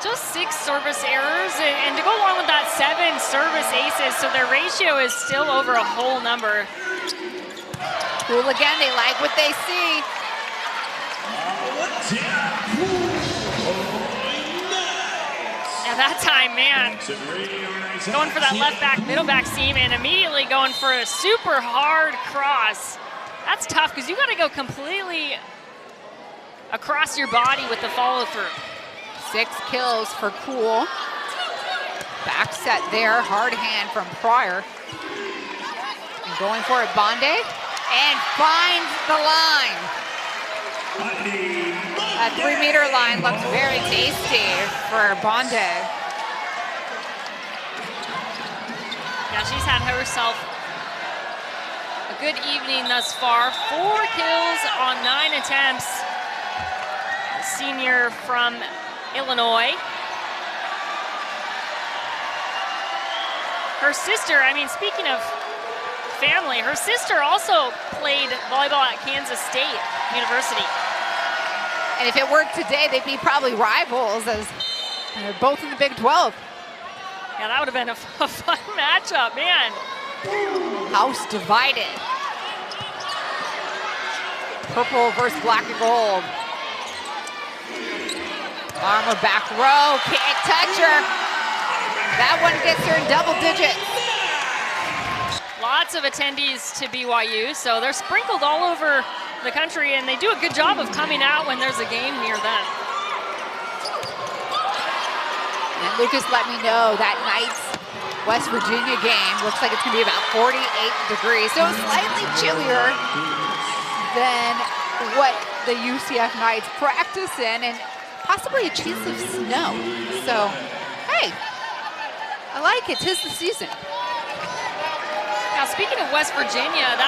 Just 6 service errors, and to go along with that 7 service aces, so their ratio is still over a whole number. Cool again, they like what they see. Yeah, that time, man, going for that left back, middle back seam, and immediately going for a super hard cross. That's tough, because you got to go completely across your body with the follow through. 6 kills for Cool. Back set there, hard hand from Pryor. And going for it, Bonde, and finds the line. That 3-meter line looks very tasty for Bonde. Yeah, she's had herself a good evening thus far. 4 kills on 9 attempts. A senior from Illinois. Her sister, I mean, speaking of family, her sister also played volleyball at Kansas State University. And if it worked today, they'd be probably rivals, as they're both in the Big 12. Yeah, that would have been a fun matchup, man. House divided. Purple versus black and gold. Armour back row, can't touch her. That one gets her in double digits. Lots of attendees to BYU, so they're sprinkled all over the country, and they do a good job of coming out when there's a game near them. And Lucas let me know that night's West Virginia game looks like it's gonna be about 48 degrees, so slightly chillier than what the UCF Knights practice in, and possibly a chance of snow. So, hey, I like it, 'tis the season. Now, speaking of West Virginia,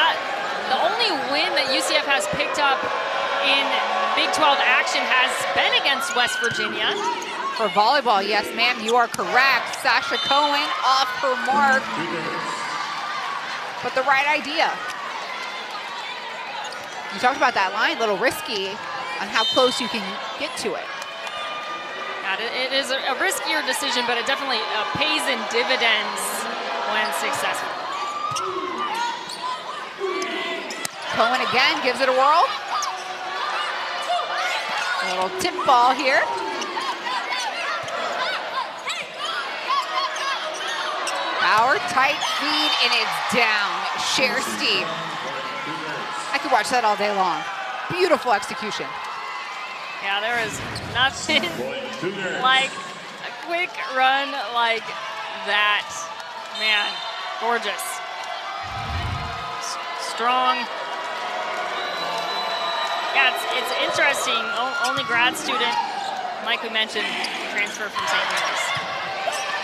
the only win that UCF has picked up in Big 12 action has been against West Virginia. For volleyball, yes, ma'am, you are correct. Sasha Cohen off her mark, but the right idea. You talked about that line, a little risky on how close you can get to it. God, it is a riskier decision, but it definitely pays in dividends when successful. Cohen again gives it a whirl. A little tip ball here. Bauer, tight feed, and it's down. Cher Steve. I could watch that all day long. Beautiful execution. Yeah, there is nothing like a quick run like that. Man, gorgeous. Strong. Yeah, it's interesting. Only grad student, like we mentioned, transfer from St. Mary's.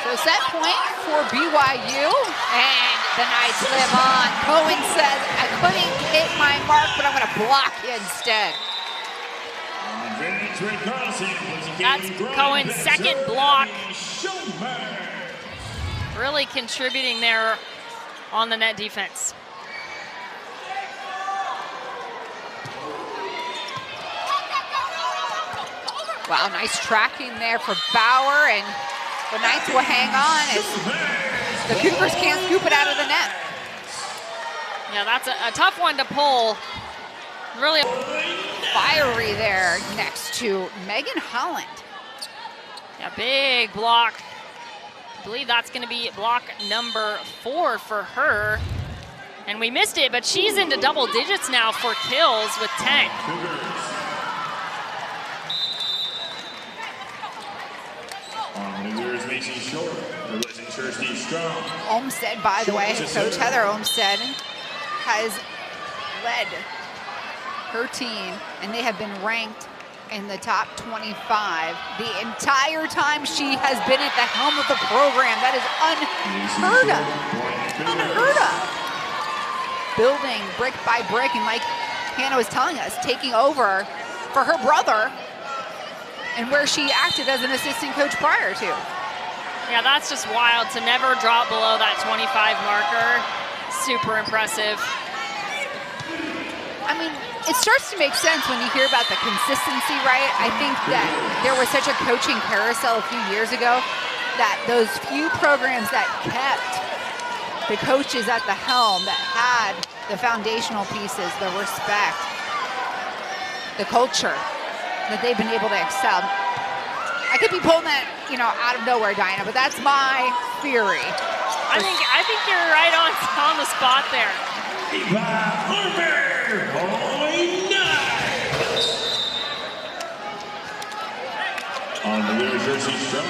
So set point for BYU, and the Knights live on. Cohen says, I couldn't hit my mark, but I'm going to block you instead. That's Cohen's second block. Really contributing there on the net defense. Wow, nice tracking there for Bauer, and the Knights will hang on as the Cougars can't scoop it out of the net. Yeah, that's a tough one to pull. Really fiery there next to Megan Holland. Yeah, big block. I believe that's going to be block number 4 for her. And we missed it, but she's into double digits now for kills with 10. Olmsted, by the way, Coach Heather Olmsted has led her team, and they have been ranked in the top 25 the entire time she has been at the helm of the program. That is unheard of. Unheard of. Building brick by brick, and like Hannah was telling us, taking over for her brother, and where she acted as an assistant coach prior to. Yeah, that's just wild to never drop below that 25 marker. Super impressive. I mean, it starts to make sense when you hear about the consistency, right? I think that there was such a coaching carousel a few years ago that those few programs that kept the coaches at the helm, that had the foundational pieces, the respect, the culture, that they've been able to excel. I could be pulling that, out of nowhere, Diana, but that's my theory. I think you're right on the spot there. On the blue jersey strong.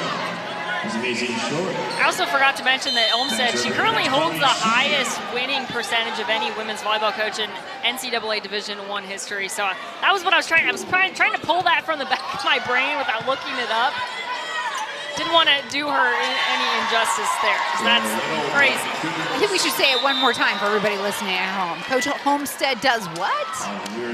He's amazing short. I also forgot to mention that Olmsted, she currently holds the highest winning percentage of any women's volleyball coach in NCAA Division I history. So that was what I was trying to pull that from the back of my brain without looking it up. Didn't want to do her any injustice there, because that's crazy. I think we should say it one more time for everybody listening at home. Coach Olmsted does what?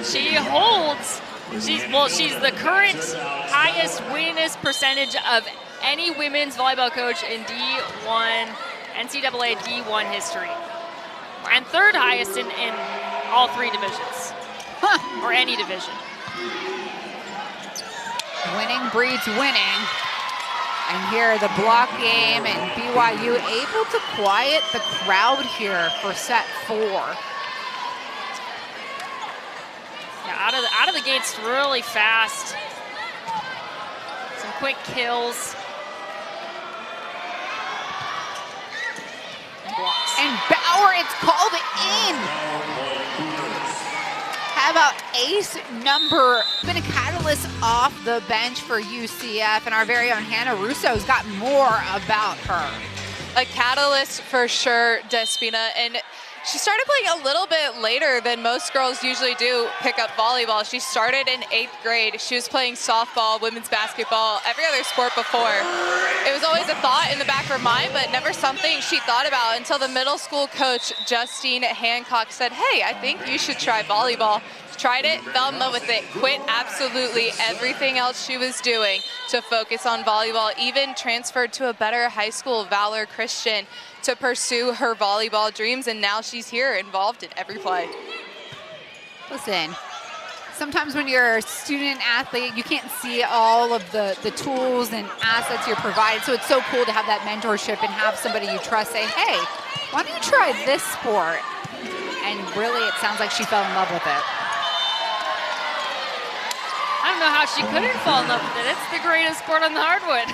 She holds, she's the current highest winningest percentage of any women's volleyball coach in D1, NCAA D1 history. And third highest in all 3 divisions, or any division. Winning breeds winning. And here the block game, and BYU able to quiet the crowd here for set 4. Yeah, out of the gates really fast. Some quick kills. And blocks. And Bauer, it's called in. How about ace number, been a catalyst off the bench for UCF, and our very own Hannah Russo's got more about her. A catalyst for sure, Despina, and she started playing a little bit later than most girls usually do pick up volleyball. She started in 8th grade. She was playing softball, women's basketball, every other sport before. It was always a thought in the back of her mind, but never something she thought about until the middle school coach, Justine Hancock, said, hey, I think you should try volleyball. Tried it, fell in love with it, quit absolutely everything else she was doing to focus on volleyball, even transferred to a better high school, Valor Christian, to pursue her volleyball dreams, and now she's here involved in every play. Listen, sometimes when you're a student athlete, you can't see all of the tools and assets you're provided, so it's so cool to have that mentorship and have somebody you trust say, hey, why don't you try this sport? And really, it sounds like she fell in love with it. I don't know how she couldn't fall in love with it. It's the greatest sport on the hardwood.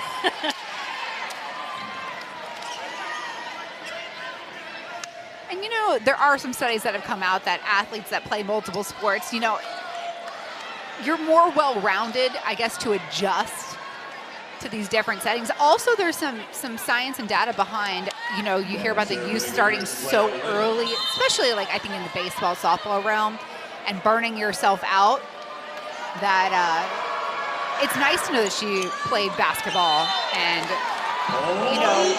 And there are some studies that have come out that athletes that play multiple sports, you're more well-rounded, I guess, to adjust to these different settings. Also, there's some science and data behind, you know, you hear about the youth starting so early, especially like I think in the baseball, softball realm, and burning yourself out, that it's nice to know that she played basketball and, you know,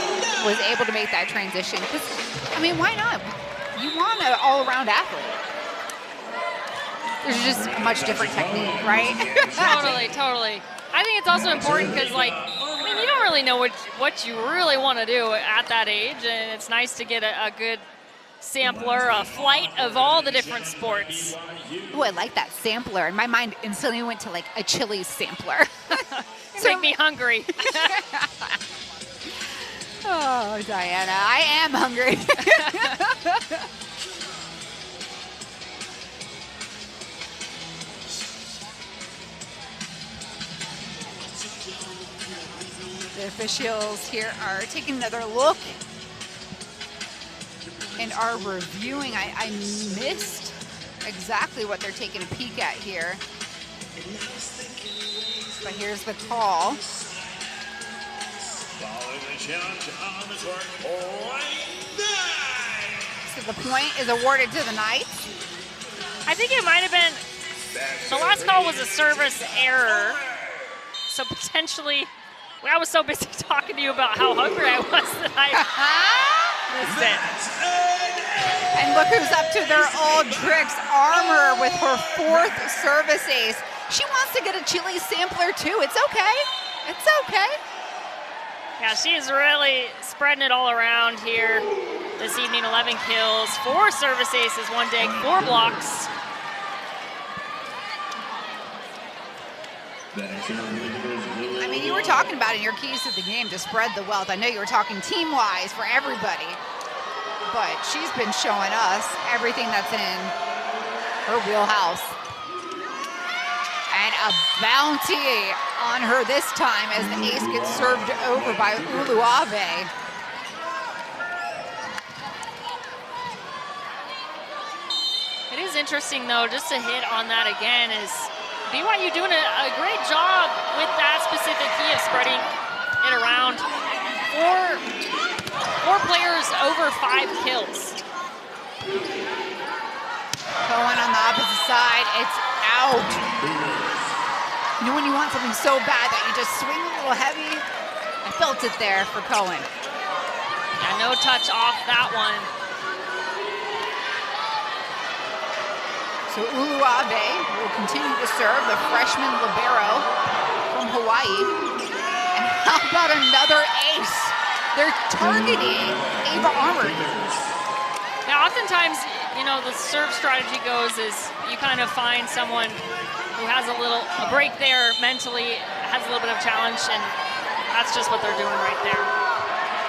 was able to make that transition. Because, I mean, why not? You want an all-around athlete. There's just a much different technique, right? Totally. I think it's also important because, like, I mean, you don't really know what you really want to do at that age, and it's nice to get a good sampler, a flight of all the different sports. Oh, I like that sampler. And my mind instantly went to like a Chili's sampler. So make me hungry. Oh, Diana, I am hungry. The officials here are taking another look and are reviewing. I missed exactly what they're taking a peek at here. But here's the call. Following the challenge on the court, So the point is awarded to the Knights. I think it might have been, the last call was a service error. So potentially, I was so busy talking to you about how hungry I was that I missed it. And look who's up to their old tricks. Armour with her 4th service ace. She wants to get a Chili's sampler too. It's okay. It's okay. Yeah, she is really spreading it all around here this evening. 11 kills, 4 service aces, 1 dig, 4 blocks. I mean, you were talking about in your keys to the game to spread the wealth. I know you were talking team-wise for everybody, but she's been showing us everything that's in her wheelhouse. And a bounty on her this time as the ace gets served over by Uluave. It is interesting, though, just to hit on that again, is BYU doing a great job with that specific key of spreading it around. Four players over 5 kills. Cohen on the opposite side, it's out. You know when you want something so bad that you just swing a little heavy? I felt it there for Cohen. Yeah, no touch off that one. So Uluave will continue to serve, the freshman libero from Hawaii. And how about another ace? They're targeting Ava Armour. Now, oftentimes, you know, the serve strategy goes is you kind of find someone who has a break there mentally, has a little bit of challenge, and that's just what they're doing right there.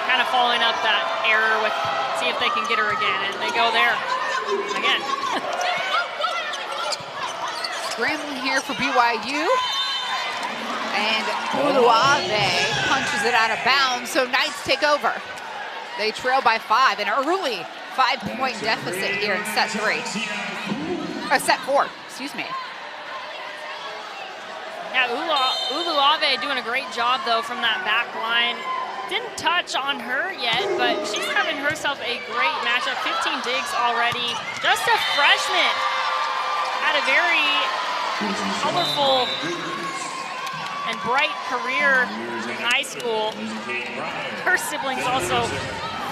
Kind of following up that error with, see if they can get her again, and they go there again. Scrambling here for BYU. And Uluave punches it out of bounds, so Knights take over. They trail by 5, an early 5-point deficit here in set 4, excuse me. Yeah, Uluave doing a great job, though, from that back line. Didn't touch on her yet, but she's having herself a great matchup. 15 digs already. Just a freshman. Had a very colorful and bright career in high school. Her siblings also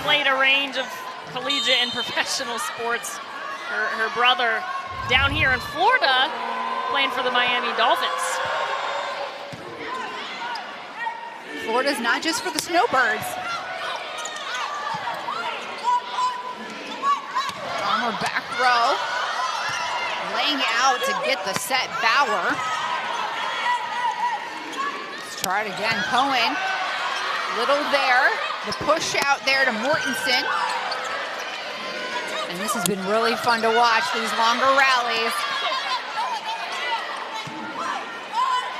played a range of collegiate and professional sports. Her brother down here in Florida playing for the Miami Dolphins. Florida's not just for the snowbirds. Armour back row. Laying out to get the set. Bauer. Let's try it again. Cohen. Little there. The push out there to Mortensen. And this has been really fun to watch, these longer rallies.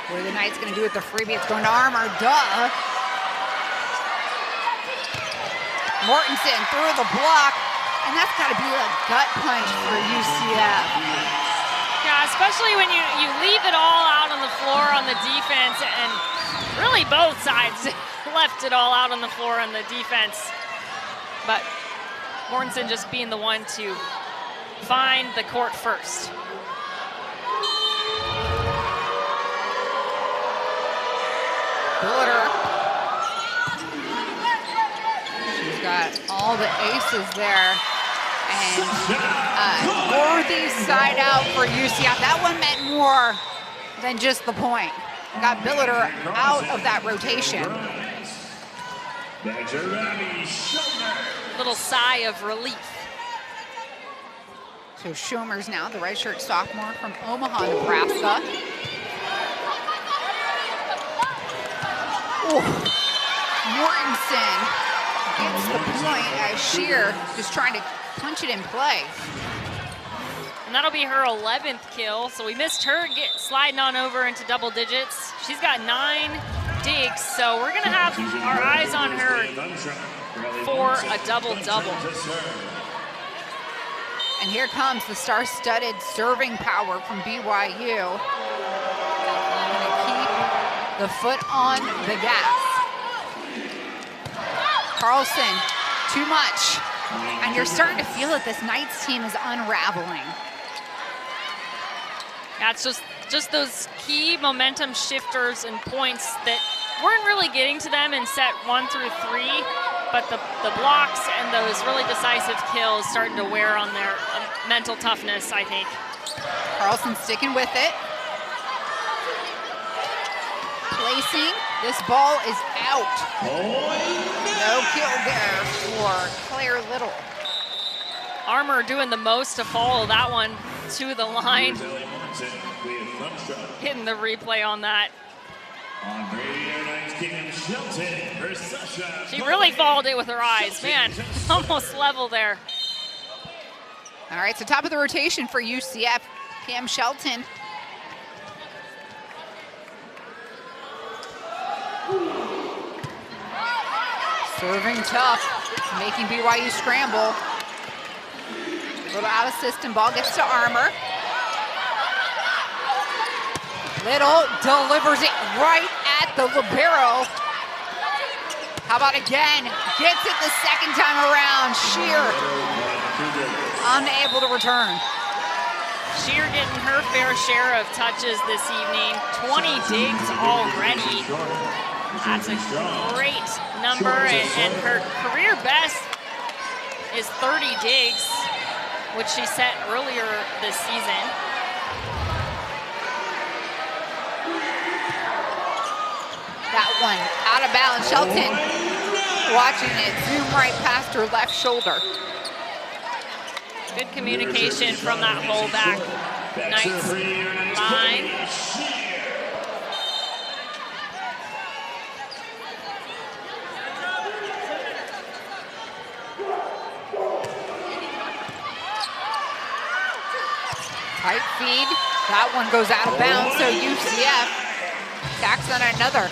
What are the Knights going to do with the freebie? It's going to Armour, duh. Mortensen through the block, and that's got to be a gut punch for UCF. Yeah, especially when you leave it all out on the floor on the defense, and really both sides left it all out on the floor on the defense. But Mortensen just being the one to find the court first. Billiter. She's got all the aces there. And worthy side out for UCF. That one meant more than just the point. Got Billiter out of that rotation. Little sigh of relief. So Schomer's now the redshirt sophomore from Omaha, Nebraska. Oh, Mortensen gets the point as Shear just trying to punch it in play. And that'll be her 11th kill. So we missed her sliding on over into double digits. She's got 9 digs, so we're gonna have our eyes on her for a double-double. And here comes the star-studded serving power from BYU. Gonna keep the foot on the gas. Carlson, too much. And you're starting to feel that this Knights team is unraveling. Yeah, it's just those key momentum shifters and points that weren't really getting to them in set 1 through 3, but the blocks and those really decisive kills starting to wear on their mental toughness, I think. Carlson sticking with it. Placing, this ball is out. No kill there for Claire Little. Armour doing the most to follow that one to the line. Getting the replay on that. She really followed it with her eyes. Man, almost level there. All right, so top of the rotation for UCF, Cam Shelton. Serving tough, making BYU scramble. A little out of system, ball gets to Armour. Little delivers it right at the libero. How about again? Gets it the second time around. Shear unable to return. Shear getting her fair share of touches this evening. 20 digs already. That's a great number, and her career best is 30 digs, which she set earlier this season. That one out of bounds. Shelton watching it zoom right past her left shoulder. Good communication from that whole back Knights line. Tight feed. That one goes out of bounds, so UCF tacks on another.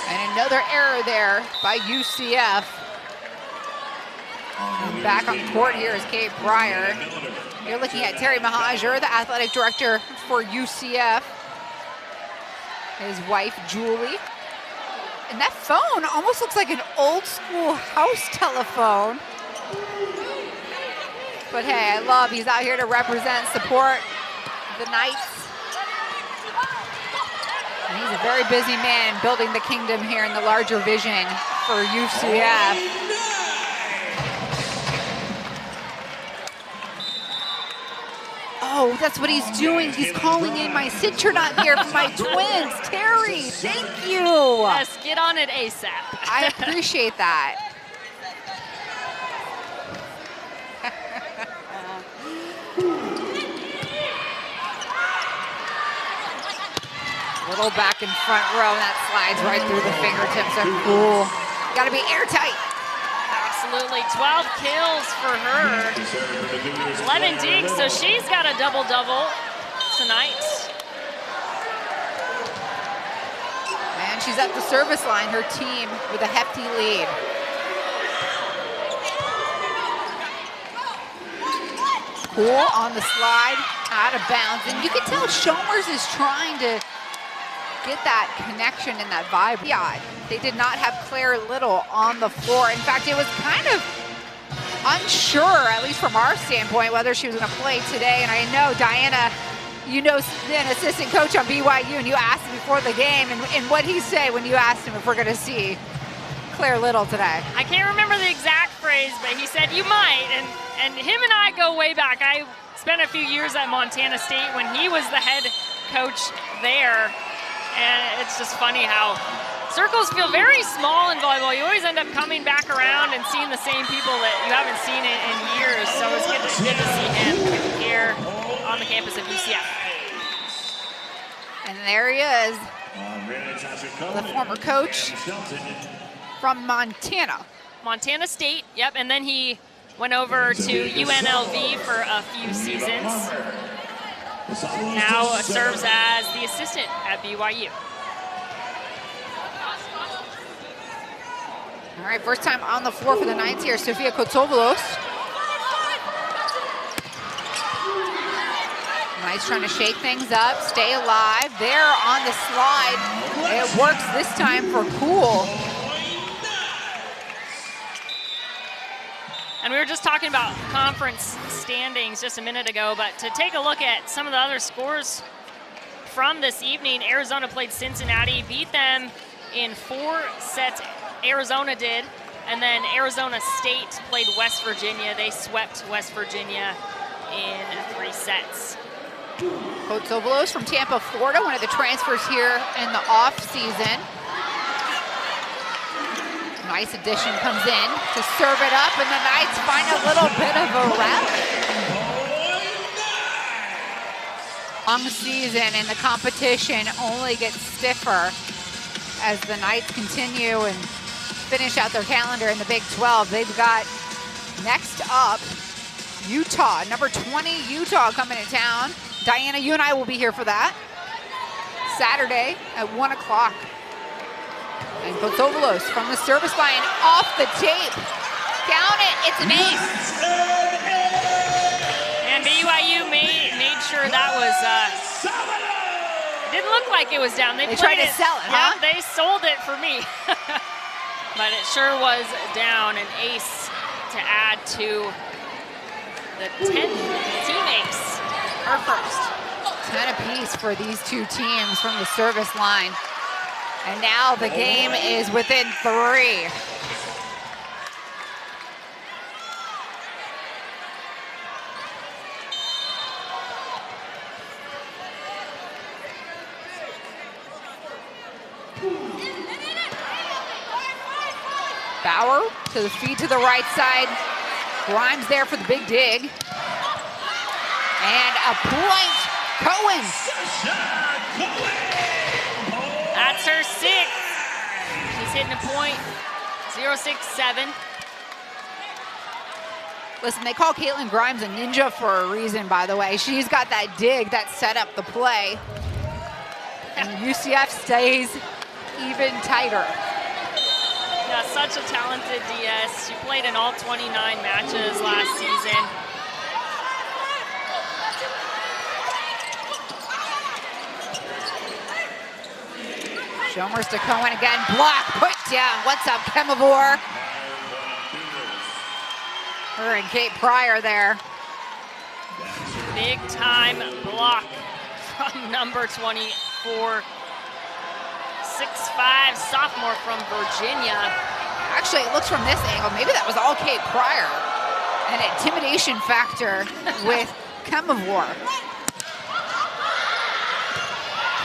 And another error there by UCF. And back on the court here is Kate Breyer. You're looking at Terry Mahajer, the athletic director for UCF. His wife, Julie. And that phone almost looks like an old school house telephone. But hey, I love he's out here to represent, support the Knights. And he's a very busy man building the kingdom here in the larger vision for UCF. Oh, that's what he's doing. He's calling in my Citronaut here for my twins. Terry, thank you. Yes, get on it ASAP. I appreciate that. Little back in front row, and that slides right through the fingertips of cool. Got to be airtight. Absolutely. 12 kills for her. 11 digs, so she's got a double-double tonight. And she's at the service line, her team with a hefty lead. Cool on the slide, out of bounds. And you can tell Chalmers is trying to get that connection and that vibe. Yeah, they did not have Claire Little on the floor. In fact, it was kind of unsure, at least from our standpoint, whether she was going to play today. And I know Diana, you know, an assistant coach on BYU, and you asked him before the game, and what'd he say when you asked him if we're going to see Claire Little today? I can't remember the exact phrase, but he said you might. And him and I go way back. I spent a few years at Montana State when he was the head coach there. And it's just funny how circles feel very small in volleyball. You always end up coming back around and seeing the same people that you haven't seen in years. So it's good to see him here on the campus of UCF. And there he is, the former coach from Montana. Montana State, yep, and then he went over to UNLV for a few seasons. Now serves as the assistant at BYU. All right, first time on the floor for the Knights here, Sofia Kotsovolos. Knights trying to shake things up, stay alive. There on the slide. It works this time for Cool. And we were just talking about conference standings just a minute ago, but to take a look at some of the other scores from this evening, Arizona played Cincinnati, beat them in 4 sets. Arizona did, and then Arizona State played West Virginia. They swept West Virginia in 3 sets. Kotsovolos from Tampa, Florida, one of the transfers here in the off season. Nice addition comes in to serve it up, and the Knights find a little bit of a rally. Long season, and the competition only gets stiffer as the Knights continue and finish out their calendar in the Big 12. They've got next up Utah, number 20 Utah coming to town. Diana, you and I will be here for that. Saturday at 1 o'clock. And Kotsovolos from the service line, off the tape. Count it, it's an ace. And BYU made sure that was, didn't look like it was down. They tried to sell it, huh? Yeah, they sold it for me. But it sure was down, an ace to add to the 10 team ace, her first. 10 apiece for these two teams from the service line. And now the game is within 3. Bauer to the feed to the right side. Grimes there for the big dig. And a point, Cohen. That's her 6th. She's hitting a point, 0.67. Listen, they call Caitlin Grimes a ninja for a reason, by the way. She's got that dig that set up the play. And UCF stays even tighter. Yeah, such a talented DS. She played in all 29 matches last season. Chalmers to Cohen again, block, put down. What's up, Kemavor? Her and Kate Pryor there. Big time block from number 24. 6'5", sophomore from Virginia. Actually, it looks from this angle, maybe that was all Kate Pryor. An intimidation factor with Kemavor.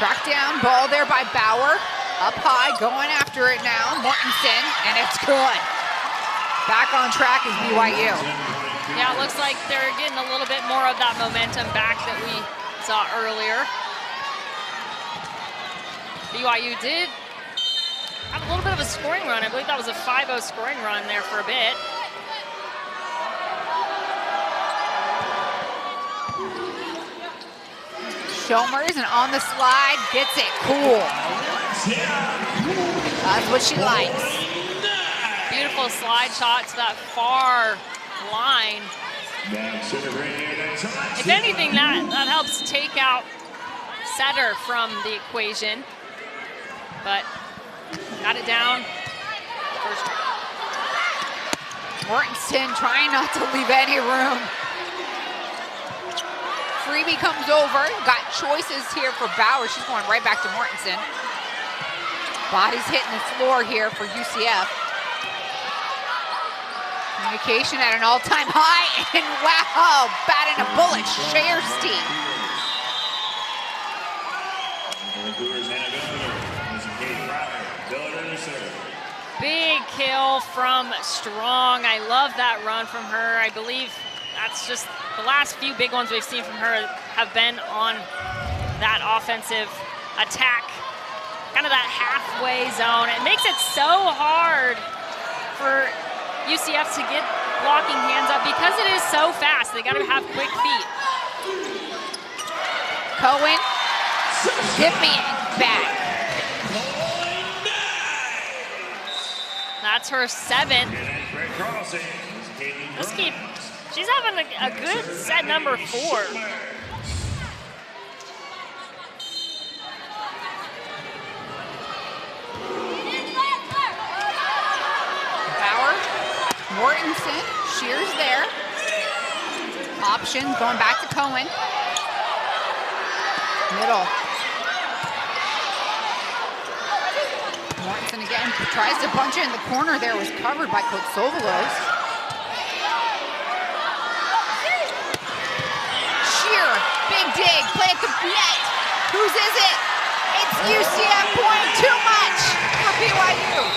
Track down, ball there by Bauer. Up high, going after it now. Mortensen, and it's good. Back on track is BYU. Yeah, it looks like they're getting a little bit more of that momentum back that we saw earlier. BYU did have a little bit of a scoring run. I believe that was a 5-0 scoring run there for a bit. Shomers, and on the slide, gets it. Cool. That's what she likes. Beautiful slide shot to that far line. If anything, that helps take out setter from the equation. But got it down. First try. Mortensen trying not to leave any room. Freebie comes over. Got choices here for Bauer. She's going right back to Mortensen. Body's hitting the floor here for UCF. Communication at an all-time high, and wow, batting a bullet, Scherstein. Big kill from Strong. I love that run from her. I believe that's just the last few big ones we've seen from her have been on that offensive attack, kind of that halfway zone. It makes it so hard for UCF to get blocking hands up because it is so fast. They got to have quick feet. Cohen, give me back. That's her 7th. She's having a good set number 4. Mortensen, Shears there. Option going back to Cohen. Middle. Mortensen again tries to punch it in the corner there, was covered by Kotsovolos. Shear, big dig, play at the net. Whose is it? It's UCF point, too much for BYU.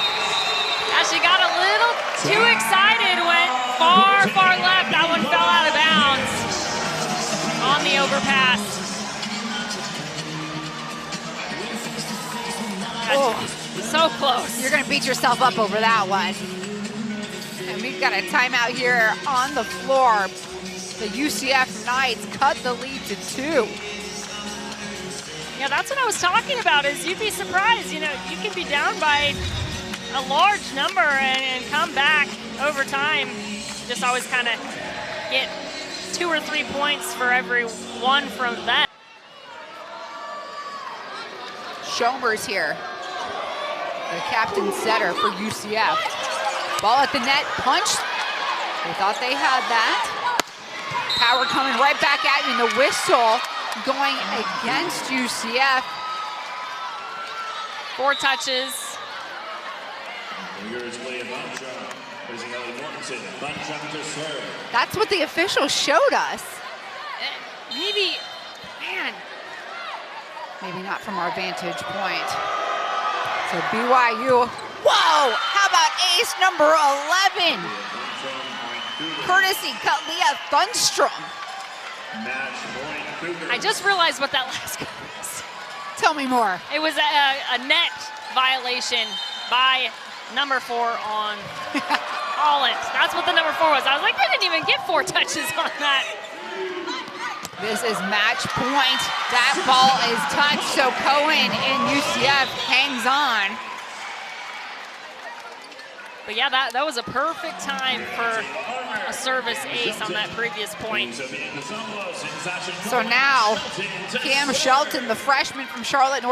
She got a little too excited, went far, far left. That one fell out of bounds on the overpass. Oh, so close. You're going to beat yourself up over that one. And we've got a timeout here on the floor. The UCF Knights cut the lead to 2. Yeah, that's what I was talking about, is you'd be surprised. You know, you can be down by a large number and come back over time. Just always kind of get 2 or 3 points for every one from that. Shomers here, the captain setter for UCF. Ball at the net, punch. They thought they had that. Power coming right back at you, and the whistle going against UCF. 4 touches. That's what the officials showed us. Maybe, man. Maybe not from our vantage point. So BYU, whoa, how about ace number 11? Courtesy Kalia Thunstrom. I just realized what that last goal was. Tell me more. It was a net violation by number 4 on Holland. That's what the number 4 was. I was like, they didn't even get 4 touches on that. This is match point. That ball is touched, so Cohen in UCF hangs on. But yeah, that was a perfect time for a service ace on that previous point. So now, Cam Shelton, the freshman from Charlotte North